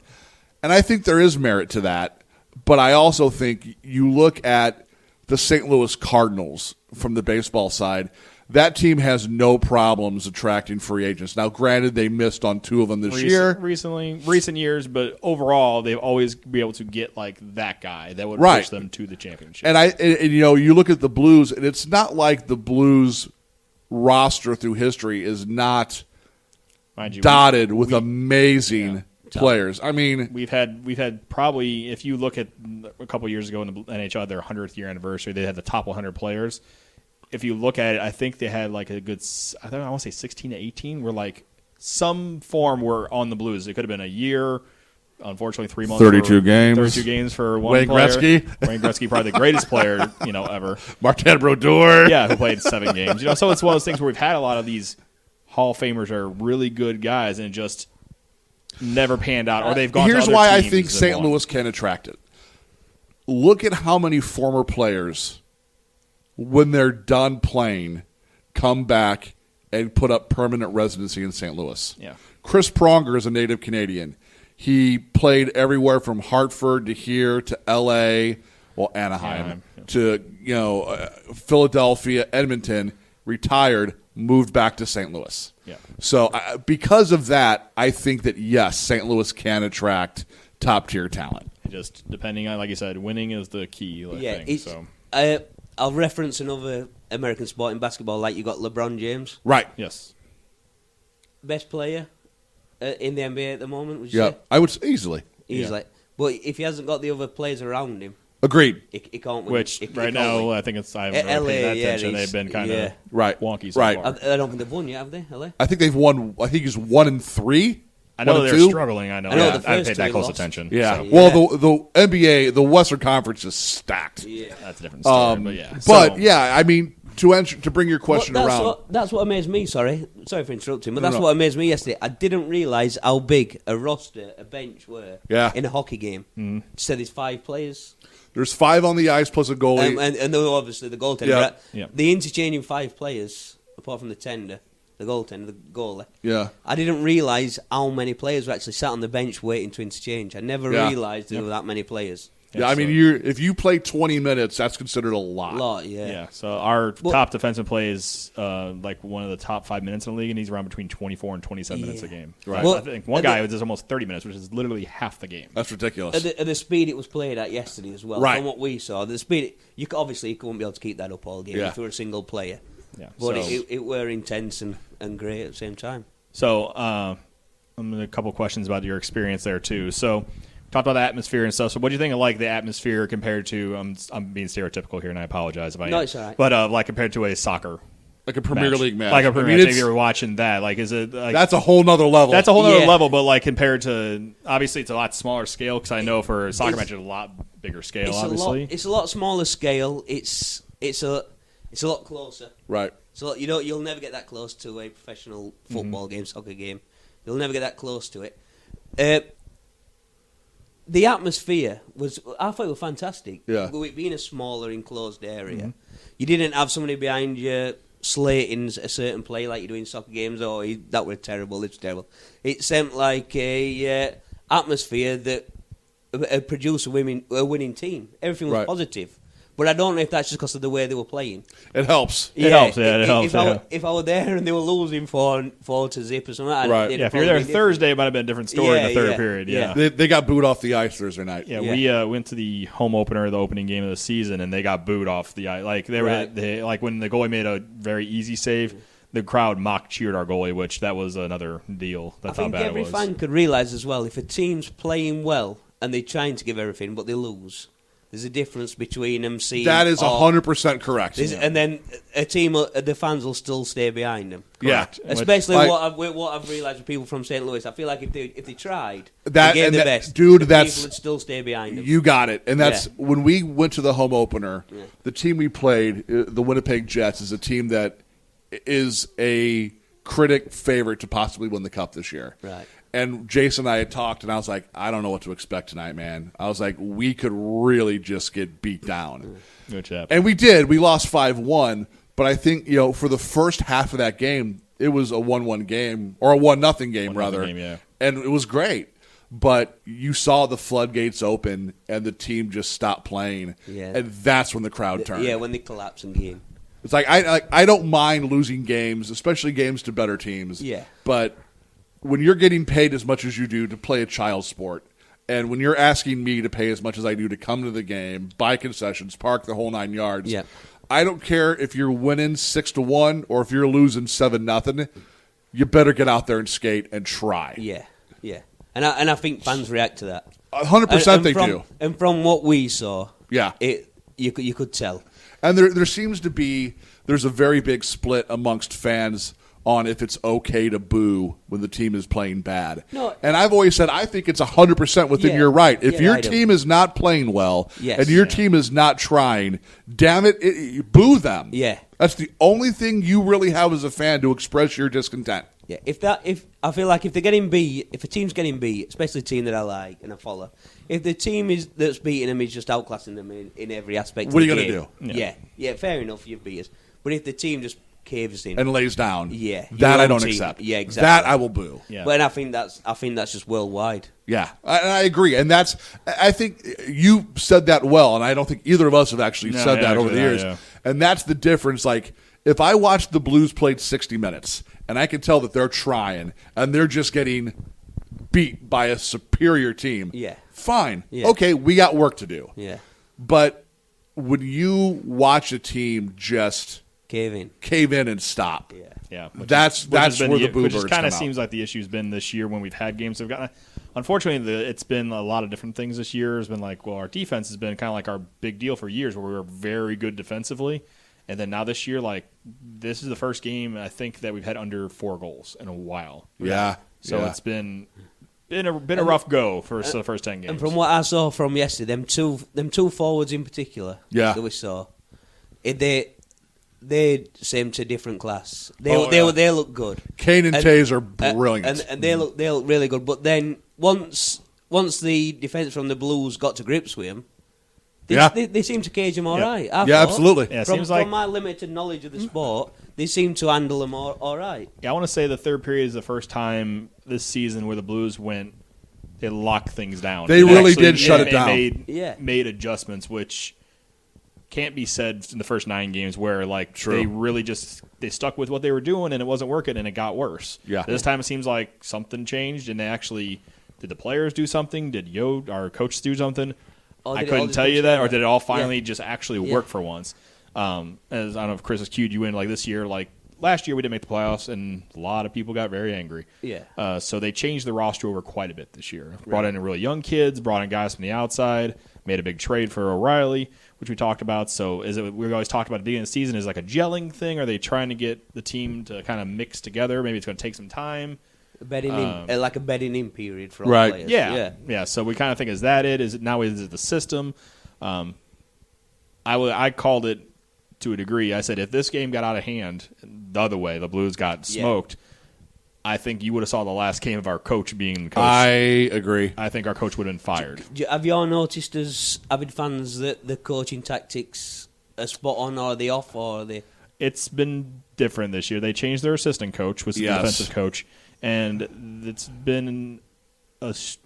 And I think there is merit to that. But I also think you look at the St. Louis Cardinals from the baseball side, that team has no problems attracting free agents. Now, granted, they missed on 2 of them this year. Recent years, but overall, they've always be able to get like that guy that would push them to the championship. And you know, you look at the Blues, and it's not like the Blues roster through history is not dotted with amazing players. I mean, we've had probably, if you look at a couple of years ago in the NHL, their 100th year anniversary, they had the top 100 players. If you look at it, I think they had like a good, I want to say 16 to 18 were like some form were on the Blues. It could have been a year, unfortunately 3 months. 32 games. 32 games for one Wayne player. Gretzky. Wayne Gretzky, probably the greatest player, ever. Martin Brodeur. Yeah, who played 7 games. So it's one of those things where we've had a lot of these Hall of Famers are really good guys and it just never panned out, or they've gone. Here's to other why I teams think St. Louis can attract it. Look at how many former players, when they're done playing, come back and put up permanent residency in St. Louis. Yeah. Chris Pronger is a native Canadian. He played everywhere from Hartford to here to L.A., Anaheim, to Philadelphia, Edmonton, retired, moved back to St. Louis. Yeah. So because of that, I think that, yes, St. Louis can attract top-tier talent. Just depending on, like you said, winning is the key. I think, so. I'll reference another American sport in basketball, like you got LeBron James. Right. Yes. Best player in the NBA at the moment, would you say? I would say easily. Easily. Yeah. But if he hasn't got the other players around him, agreed. He can't win. Which right now, I think it's I haven't really paid that attention. They've been kind of wonky so far. I don't think they've won yet, have they? LA? I think they've won. I think he's 1-3. I know they're struggling. I know. I haven't paid that close attention. Yeah. So, well, the NBA, the Western Conference is stacked. Yeah. That's a different story. But yeah. But I mean, to bring your question around. That's what amazed me. Sorry for interrupting, but that's what amazed me yesterday. I didn't realise how big a roster, a bench were in a hockey game. Mm. So there's 5 players. There's 5 on the ice plus a goalie, and then obviously the goaltender. Yeah. The interchanging 5 players, apart from the tender. The goaltender, the goalie. Yeah. I didn't realise how many players were actually sat on the bench waiting to interchange. I never realised there were that many players. Yeah, I mean, if you play 20 minutes, that's considered a lot. Yeah. So our top defenseman plays like one of the top 5 minutes in the league, and he's around between 24 and 27 minutes a game. Right. Well, I think one guy does almost 30 minutes, which is literally half the game. That's ridiculous. At the speed it was played at yesterday as well, from what we saw, the speed you wouldn't be able to keep that up all game if you were a single player. Yeah. But it were intense and great at the same time. So a couple questions about your experience there too. So talked about the atmosphere and stuff. So what do you think of like the atmosphere compared to? I'm being stereotypical here, and I apologize if I am. No, it's all right. But like compared to a soccer, like a Premier League match, like a Premier League. If you were watching that, like is it? Like, that's a whole nother level. That's a whole nother level. But like compared to, obviously, it's a lot smaller scale because I know for a soccer match, it's a lot bigger scale. Obviously, it's a lot smaller scale. It's a lot closer. Right. So you'll never get that close to a professional football game, soccer game. You'll never get that close to it. The atmosphere I thought it was fantastic. Yeah. With it being a smaller enclosed area, you didn't have somebody behind you slating a certain play like you do in soccer games. That was terrible. It's terrible. It seemed like a atmosphere that produced a winning team. Everything was positive. But I don't know if that's just because of the way they were playing. It helps. It helps. If I were there and they were losing 4-0 or something, if you're there Thursday, it might have been a different story in the third period. Yeah, they got booed off the ice Thursday night. Yeah, we went to the home opener, the opening game of the season, and they got booed off the ice. Like they were, like when the goalie made a very easy save, the crowd mock cheered our goalie, which that was another deal. That's how bad it was. I think every fan could realise as well, if a team's playing well and they're trying to give everything but they lose, there's a difference between them seeing... That is 100% correct. And then a team, the fans will still stay behind them. Correct. Yeah. Especially what I've realised with people from St. Louis. I feel like if they tried, they gave their best, dude, people would still stay behind them. You got it. And that's when we went to the home opener, the team we played, the Winnipeg Jets, is a team that is a critic favorite to possibly win the Cup this year. Right. And Jason and I had talked, and I was like, I don't know what to expect tonight, man. I was like, we could really just get beat down. Which happened. And we did. We lost 5-1. But I think, for the first half of that game, it was a 1-1 game, or a 1-0 game, rather. And it was great. But you saw the floodgates open, and the team just stopped playing. Yeah. And that's when the crowd turned. Yeah, when they collapsed in game. It's like I don't mind losing games, especially games to better teams. Yeah. But when you're getting paid as much as you do to play a child sport, and when you're asking me to pay as much as I do to come to the game, buy concessions, park the whole 9 yards, I don't care if you're winning 6-1 or if you're losing 7-0. You better get out there and skate and try. Yeah, yeah. And I think fans react to that. 100% they do. And from what we saw, you could tell. And there seems to be there's a very big split amongst fans on if it's okay to boo when the team is playing bad. No, and I've always said I think it's 100% within your right. If your team is not playing well and your team is not trying, damn it, boo them. Yeah. That's the only thing you really have as a fan to express your discontent. Yeah, if I feel like if they're getting beat, if a team's getting beat, especially a team that I like and I follow, if the team that's beating them is just outclassing them in every aspect, what of are the you game, going to do? Yeah, fair enough, you beat us. But if the team just caves in and lays down, that I don't accept. Yeah, exactly. That I will boo. Yeah. But I think that's just worldwide. Yeah, I agree, and I think you said that well, and I don't think either of us have actually said that over the years. Yeah. And that's the difference. Like, if I watch the Blues played 60 minutes, and I can tell that they're trying, and they're just getting beat by a superior team, fine. Yeah. Okay, we got work to do. Yeah. But when you watch a team just cave in and stop, that's where the boo birds come out. Which kind of seems like the issue's been this year when we've had games that have gotten. Unfortunately, it's been a lot of different things this year. It's been like, well, our defense has been kind of like our big deal for years, where we were very good defensively. And then now this year, like, this is the first game I think that we've had under 4 goals in a while. Yeah. So it's been a rough go for the first 10 games. And from what I saw from yesterday, them two forwards in particular that we saw, they seem to a different class. They look good. Kane and Taze are brilliant. And they look really good. But then once the defense from the Blues got to grips with him, they seem to cage him all right. Absolutely. Yeah, from my limited knowledge of the sport, they seem to handle him all right. Yeah, I want to say the third period is the first time this season where the Blues they locked things down. They really did shut it down. Made adjustments, which can't be said in the first 9 games where they really they stuck with what they were doing and it wasn't working and it got worse. Yeah. This time it seems like something changed and they actually did the players do something? Did our coach do something? I couldn't tell you that, or did it all finally just actually work for once? As I don't know if Chris has cued you in, like this year, like last year we didn't make the playoffs, and a lot of people got very angry. Yeah. So they changed the roster over quite a bit this year. Brought in really young kids, brought in guys from the outside, made a big trade for O'Reilly, which we talked about. So we always talked about at the beginning of the season, is like a gelling thing? Are they trying to get the team to kind of mix together? Maybe it's going to take some time. Like a bedding in period for all players. Yeah. So we kind of think, is that it? Is it the system? I called it to a degree. I said if this game got out of hand the other way, the Blues got smoked, I think you would have saw the last game of our coach being the coach. I agree. I think our coach would have been fired. Have you all noticed as avid fans that the coaching tactics are spot on, or are they off, or are they? It's been different this year. They changed their assistant coach, was the defensive coach. And it's been as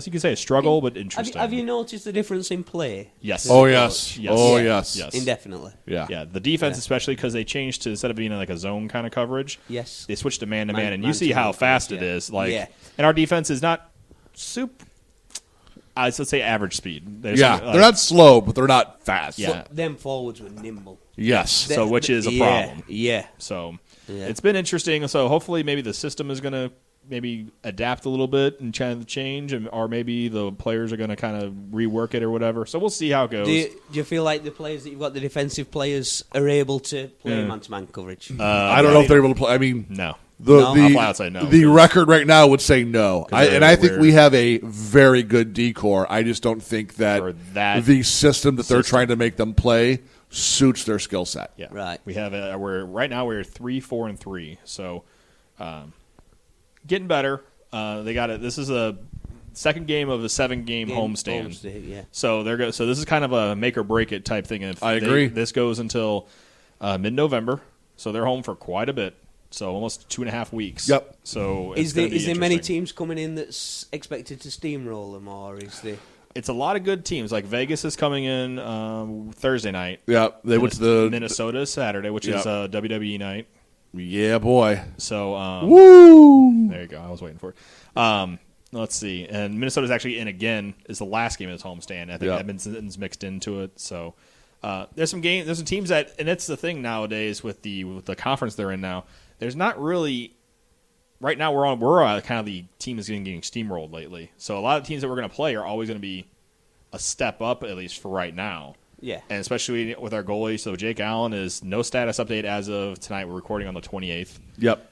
you can say, a struggle, but interesting. Have you noticed the difference in play? Yes. Oh, yes. Yes. Indefinitely. Yeah. The defense, especially because they changed to, instead of being like a zone kind of coverage, they switched to man-to-man, and you see how fast it is. And our defense is not super, let's say average speed. They're not slow, but they're not fast. Yeah. Them forwards were nimble. Yes. So which is a problem. Yeah. So it's been interesting. So hopefully maybe the system is going to maybe adapt a little bit and change, or maybe the players are going to kind of rework it or whatever. So we'll see how it goes. Do you feel like the players that you've got, the defensive players, are able to play man-to-man coverage? I don't know if they're able to play. I mean, no. I'll flat out say no. The record right now would say no. I think we have a very good D-core. I just don't think that the system that they're trying to make them play suits their skill set. Yeah, right. We have right now we're 3-4-3. So, getting better. They got it. This is a second game of a 7-game homestand. Yeah. So So this is kind of a make or break it type thing. I agree. This goes until mid-November, so they're home for quite a bit. So almost 2.5 weeks. Yep. So is there many teams coming in that's expected to steamroll them, or is there? It's a lot of good teams. Like Vegas is coming in Thursday night. Yeah, they went to the Minnesota Saturday, which is WWE night. Yeah, boy. So woo! There you go. I was waiting for it. Let's see. And Minnesota's actually in again. Is the last game of this homestand. I think Edmonton's mixed into it. So there's some teams that, and that's the thing nowadays with the conference they're in now. There's not really. Right now, we're kind of the team that's getting steamrolled lately. So a lot of teams that we're going to play are always going to be a step up, at least for right now. Yeah. And especially with our goalie. So Jake Allen is no status update as of tonight. We're recording on the 28th. Yep.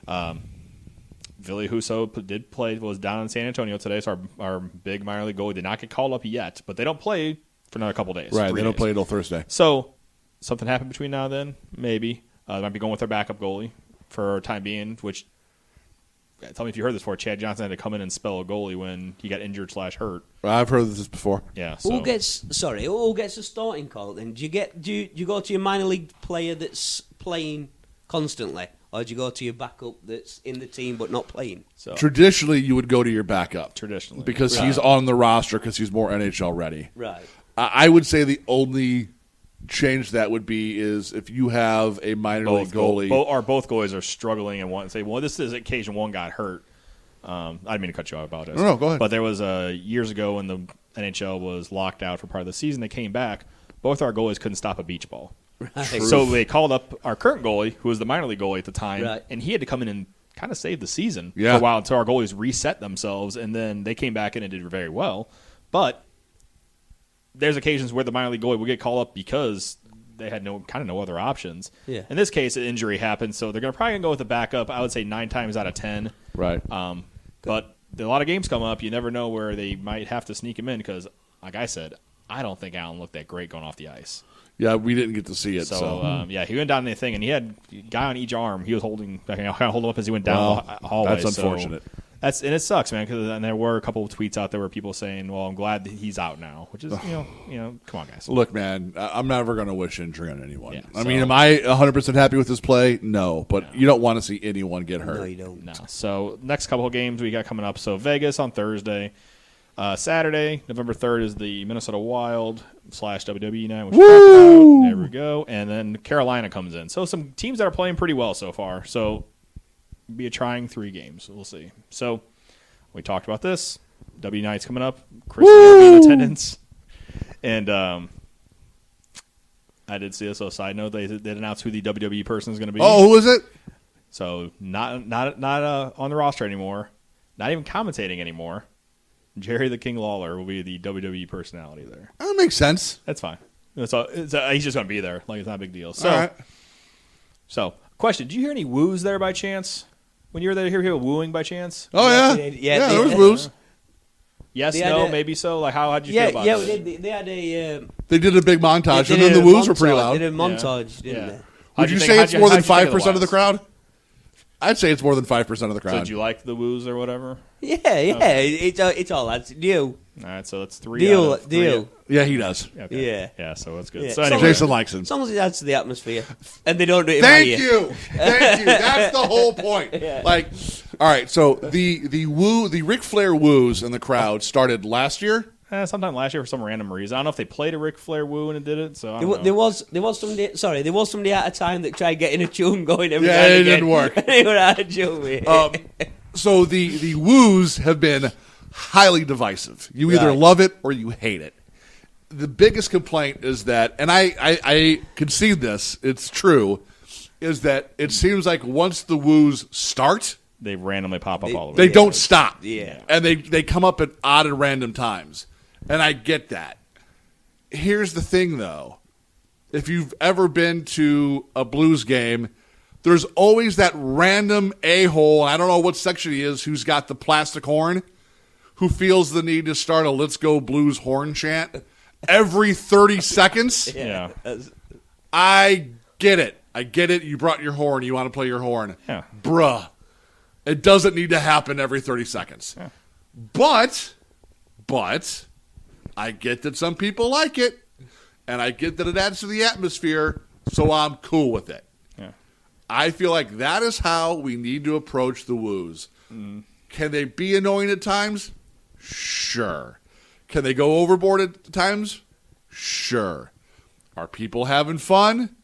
Ville Husso was down in San Antonio today. So our big minor league goalie did not get called up yet, but they don't play for another couple days. Right. They don't play until Thursday. So something happened between now and then, maybe. They might be going with their backup goalie for time being, which. Tell me if you heard this before. Chad Johnson had to come in and spell a goalie when he got injured/hurt. I've heard this before. Yeah. So. Who gets a starting call then? Do you go to your minor league player that's playing constantly, or do you go to your backup that's in the team but not playing? So traditionally, you would go to your backup. Traditionally, because he's on the roster because he's more NHL ready. Right. I would say the only change that would be is if you have a minor league goalie, both goalies are struggling and want to say, well, this is occasion one got hurt. I didn't mean to cut you off about it. No, go ahead. But there was years ago when the NHL was locked out for part of the season. They came back. Both our goalies couldn't stop a beach ball. Right. So they called up our current goalie, who was the minor league goalie at the time, right. and he had to come in and kind of save the season for a while until our goalies reset themselves, and then they came back in and did very well. But there's occasions where the minor league goalie will get called up because they had no other options. Yeah. In this case, an injury happened, so they're probably going to go with the backup. I would say 9 times out of 10. Right. But a lot of games come up. You never know where they might have to sneak him in because, like I said, I don't think Allen looked that great going off the ice. Yeah, we didn't get to see it. So he went down the thing, and he had a guy on each arm. He was kind of holding him up as he went down the hallway. That's unfortunate. And it sucks, man. And there were a couple of tweets out there where people saying, "Well, I'm glad that he's out now," which is, come on, guys. Look, man, I'm never going to wish injury on anyone. Yeah, I mean, am I 100% happy with his play? No, but you don't want to see anyone get hurt. No, you don't. No. So next couple of games we got coming up. So Vegas on Thursday. Saturday, November 3rd, is the Minnesota Wild / WWE night. Which there we go. And then Carolina comes in. So some teams that are playing pretty well so far. So be a trying 3 games. We'll see. So we talked about this. W night's coming up. Chris will be in attendance. And I did see this. So side note, they announced who the WWE person is going to be. Oh, who is it? So not on the roster anymore. Not even commentating anymore. Jerry the King Lawler will be the WWE personality there. That makes sense. That's fine. He's just going to be there. Like, it's not a big deal. So, all right. So, question: did you hear any woos there by chance? When you were there, hear people wooing by chance? Oh yeah, there was woos. Yes, no, maybe so. Like, how did you feel about it? Yeah, they had a. They did a big montage, and then the woos were pretty loud. They did a montage, didn't they? Would you say it's more than 5% of the crowd? I'd say it's more than 5% of the crowd. So did you like the woos or whatever? Yeah. Okay. It's all lads. You. All right, so that's 3. Deal. Yeah, he does. Okay. Yeah, so that's good. Yeah. So anyway, Jason likes him. As long as it adds to the atmosphere, and they don't do it. Thank you. That's the whole point. Yeah. Like, all right. So the Ric Flair woos in the crowd started last year. Sometime last year for some random reason. I don't know if they played a Ric Flair woo and it did it. So I don't know. There was somebody at a time that tried getting a tune going. Every Yeah, it didn't work. They were out of tune. So the woos have been highly divisive. You either love it or you hate it. The biggest complaint is that, and I concede this, it's true, is that it seems like once the woos start, they randomly pop up all over. They don't stop. Yeah. And they come up at odd and random times. And I get that. Here's the thing, though. If you've ever been to a Blues game, there's always that random a-hole, I don't know what section he is, who's got the plastic horn, who feels the need to start a Let's Go Blues horn chant every 30 seconds. Yeah. I get it. I get it. You brought your horn. You want to play your horn. Yeah. Bruh. It doesn't need to happen every 30 seconds. Yeah. But, I get that some people like it, and I get that it adds to the atmosphere, so I'm cool with it. Yeah. I feel like that is how we need to approach the woos. Can they be annoying at times? Sure. Can they go overboard at times? Sure. Are people having fun?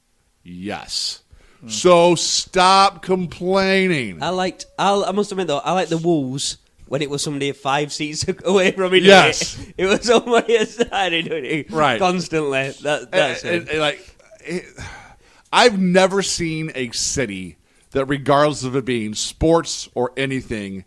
Yes. So stop complaining. I must admit though, I like the Wolves when it was somebody 5 seats away from me. Yes. It was somebody aside doing it right. constantly. That's it. I've never seen a city that, regardless of it being sports or anything,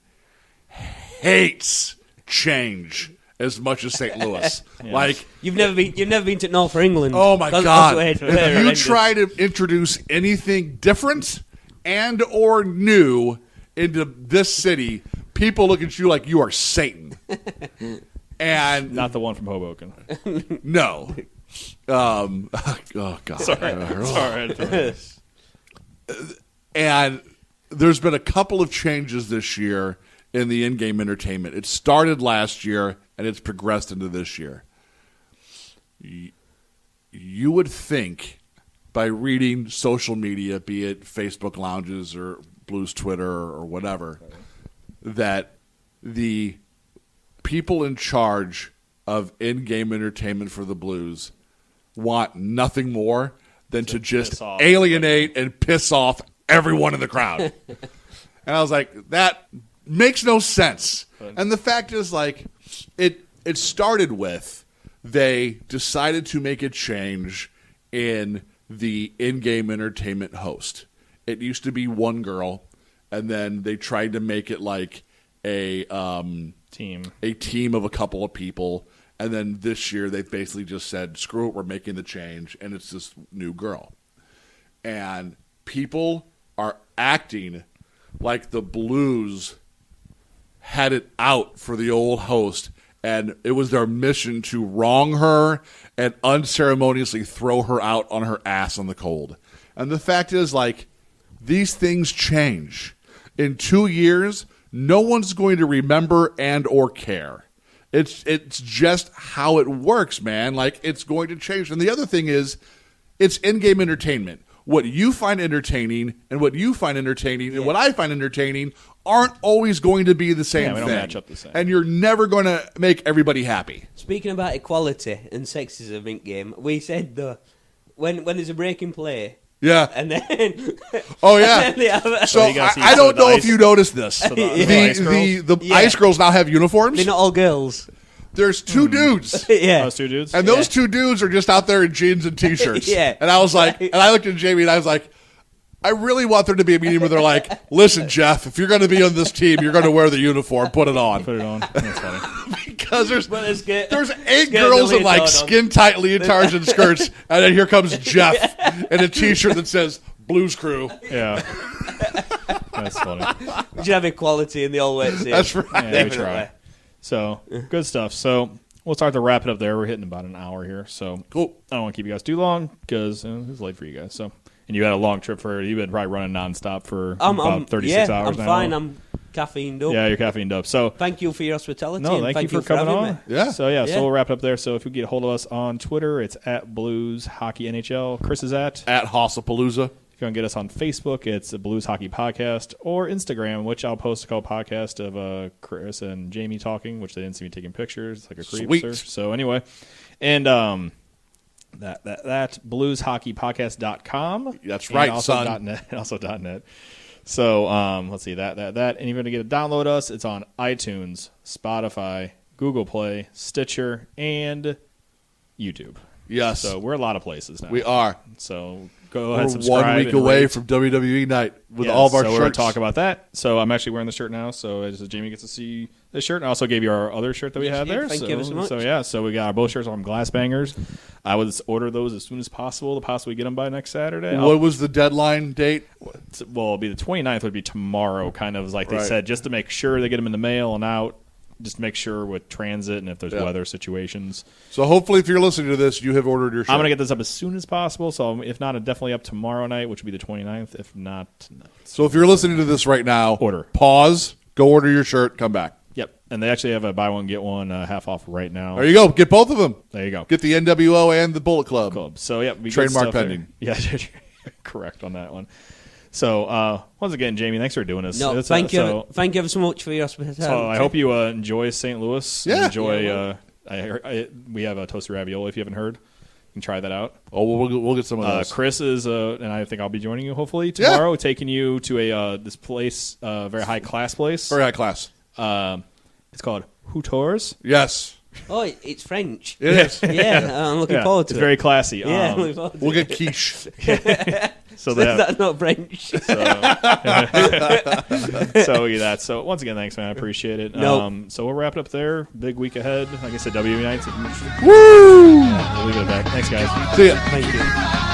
hates change as much as St. Louis. Yeah. Like You've never been to North England. Oh my God! If you try to introduce anything different and or new into this city, people look at you like you are Satan. And Not the one from Hoboken. no. Oh God! Sorry. And there's been a couple of changes this year in the in-game entertainment. It started last year, and it's progressed into this year. You would think, by reading social media, be it Facebook lounges or Blues Twitter or whatever, that the people in charge of in-game entertainment for the Blues want nothing more than to just alienate and piss off everyone in the crowd. And I was like, that makes no sense. And the fact is, like, it started with they decided to make a change in the in-game entertainment host. It used to be one girl, and then they tried to make it like a team of a couple of people. And then this year they basically just said, screw it, we're making the change, and it's this new girl. And people are acting like the Blues had it out for the old host, and it was their mission to wrong her and unceremoniously throw her out on her ass on the cold. And the fact is, like, these things change. In 2 years, no one's going to remember and or care. It's just how it works, man. Like, it's going to change. And the other thing is, it's in-game entertainment. What you find entertaining and what you find entertaining and what I find entertaining aren't always going to be the same we thing. don't match up the same. And you're never going to make everybody happy. Speaking about equality and sexism in game, we said when there's a break in play. Yeah. And then oh yeah. So I don't know if you noticed this. So the ice girls now have uniforms. They're not all girls. There's two dudes. Yeah. Those two dudes? And those two dudes are just out there in jeans and t-shirts. Yeah. And I was like, and I looked at Jamie and I was like, I really want there to be a meeting where they're like, listen, Jeff, if you're going to be on this team, you're going to wear the uniform. Put it on. Put it on. That's funny. Because there's eight girls in like skin-tight leotards and skirts, and then here comes Jeff in a t-shirt that says Blues Crew. Yeah. That's funny. We should have equality in the old way. That's right. Yeah, we try. So, good stuff. So, we'll start to wrap it up there. We're hitting about an hour here. So, cool. I don't want to keep you guys too long because it's late for you guys. So, and you had a long trip you've been probably running nonstop for about 36 hours now. I'm fine. I'm caffeined up. Yeah, you're caffeined up. So, thank you for your hospitality. No, and thank you for coming on. Me. Yeah. So, so we'll wrap it up there. So, if you get a hold of us on Twitter, it's at Blues Hockey NHL. Chris is at Hossapalooza. If you want to get us on Facebook, it's a Blues Hockey Podcast, or Instagram, which I'll post a couple podcast of Chris and Jamie talking, which they didn't see me taking pictures. It's like a creep. Sweet. So anyway, and that blueshockeypodcast.com. That's right, and also son. .net, and also .net. So let's see that, and if you want to get to download us, it's on iTunes, Spotify, Google Play, Stitcher, and YouTube. Yes. So we're a lot of places now. We are. So go ahead and We're subscribe. 1 week away from WWE night with all of our shirts. So we're going to talk about that. So I'm actually wearing the shirt now. So Jamie gets to see the shirt. I also gave you our other shirt that we had there. Thank you so much. So we got our both shirts on Glass Bangers. I would order those as soon as possible to possibly get them by next Saturday. What was the deadline date? Well, it'll be the 29th. Would be tomorrow, kind of like they said, just to make sure they get them in the mail and out. Just to make sure with transit and if there's weather situations. So hopefully if you're listening to this, you have ordered your shirt. I'm going to get this up as soon as possible. So if not, definitely up tomorrow night, which will be the 29th. If not, no. So if you're listening to this right now, pause, go order your shirt, come back. Yep. And they actually have a buy one, get one half off right now. There you go. Get both of them. There you go. Get the NWO and the Bullet Club. So, yeah. Trademark pending. Yeah, correct on that one. So, once again, Jamie, thanks for doing this. No, thank you. Thank you ever so much for your hospitality. So I hope you enjoy St. Louis. Yeah. We have a toasted ravioli if you haven't heard. You can try that out. Oh, we'll get some of those. Chris is, and I think I'll be joining you hopefully tomorrow, taking you to this place, very high class place. Very high class. It's called Hooters. Yes. Oh, it's French. It is. Yeah, I'm looking forward to it. It's very classy. Yeah, we'll get quiche. So that's not French. So once again, thanks, man. I appreciate it. No. So we'll wrap it up there. Big week ahead. Like I said, WWE nights. Woo! Yeah, we'll leave it at that. Thanks, guys. See ya. Thank you.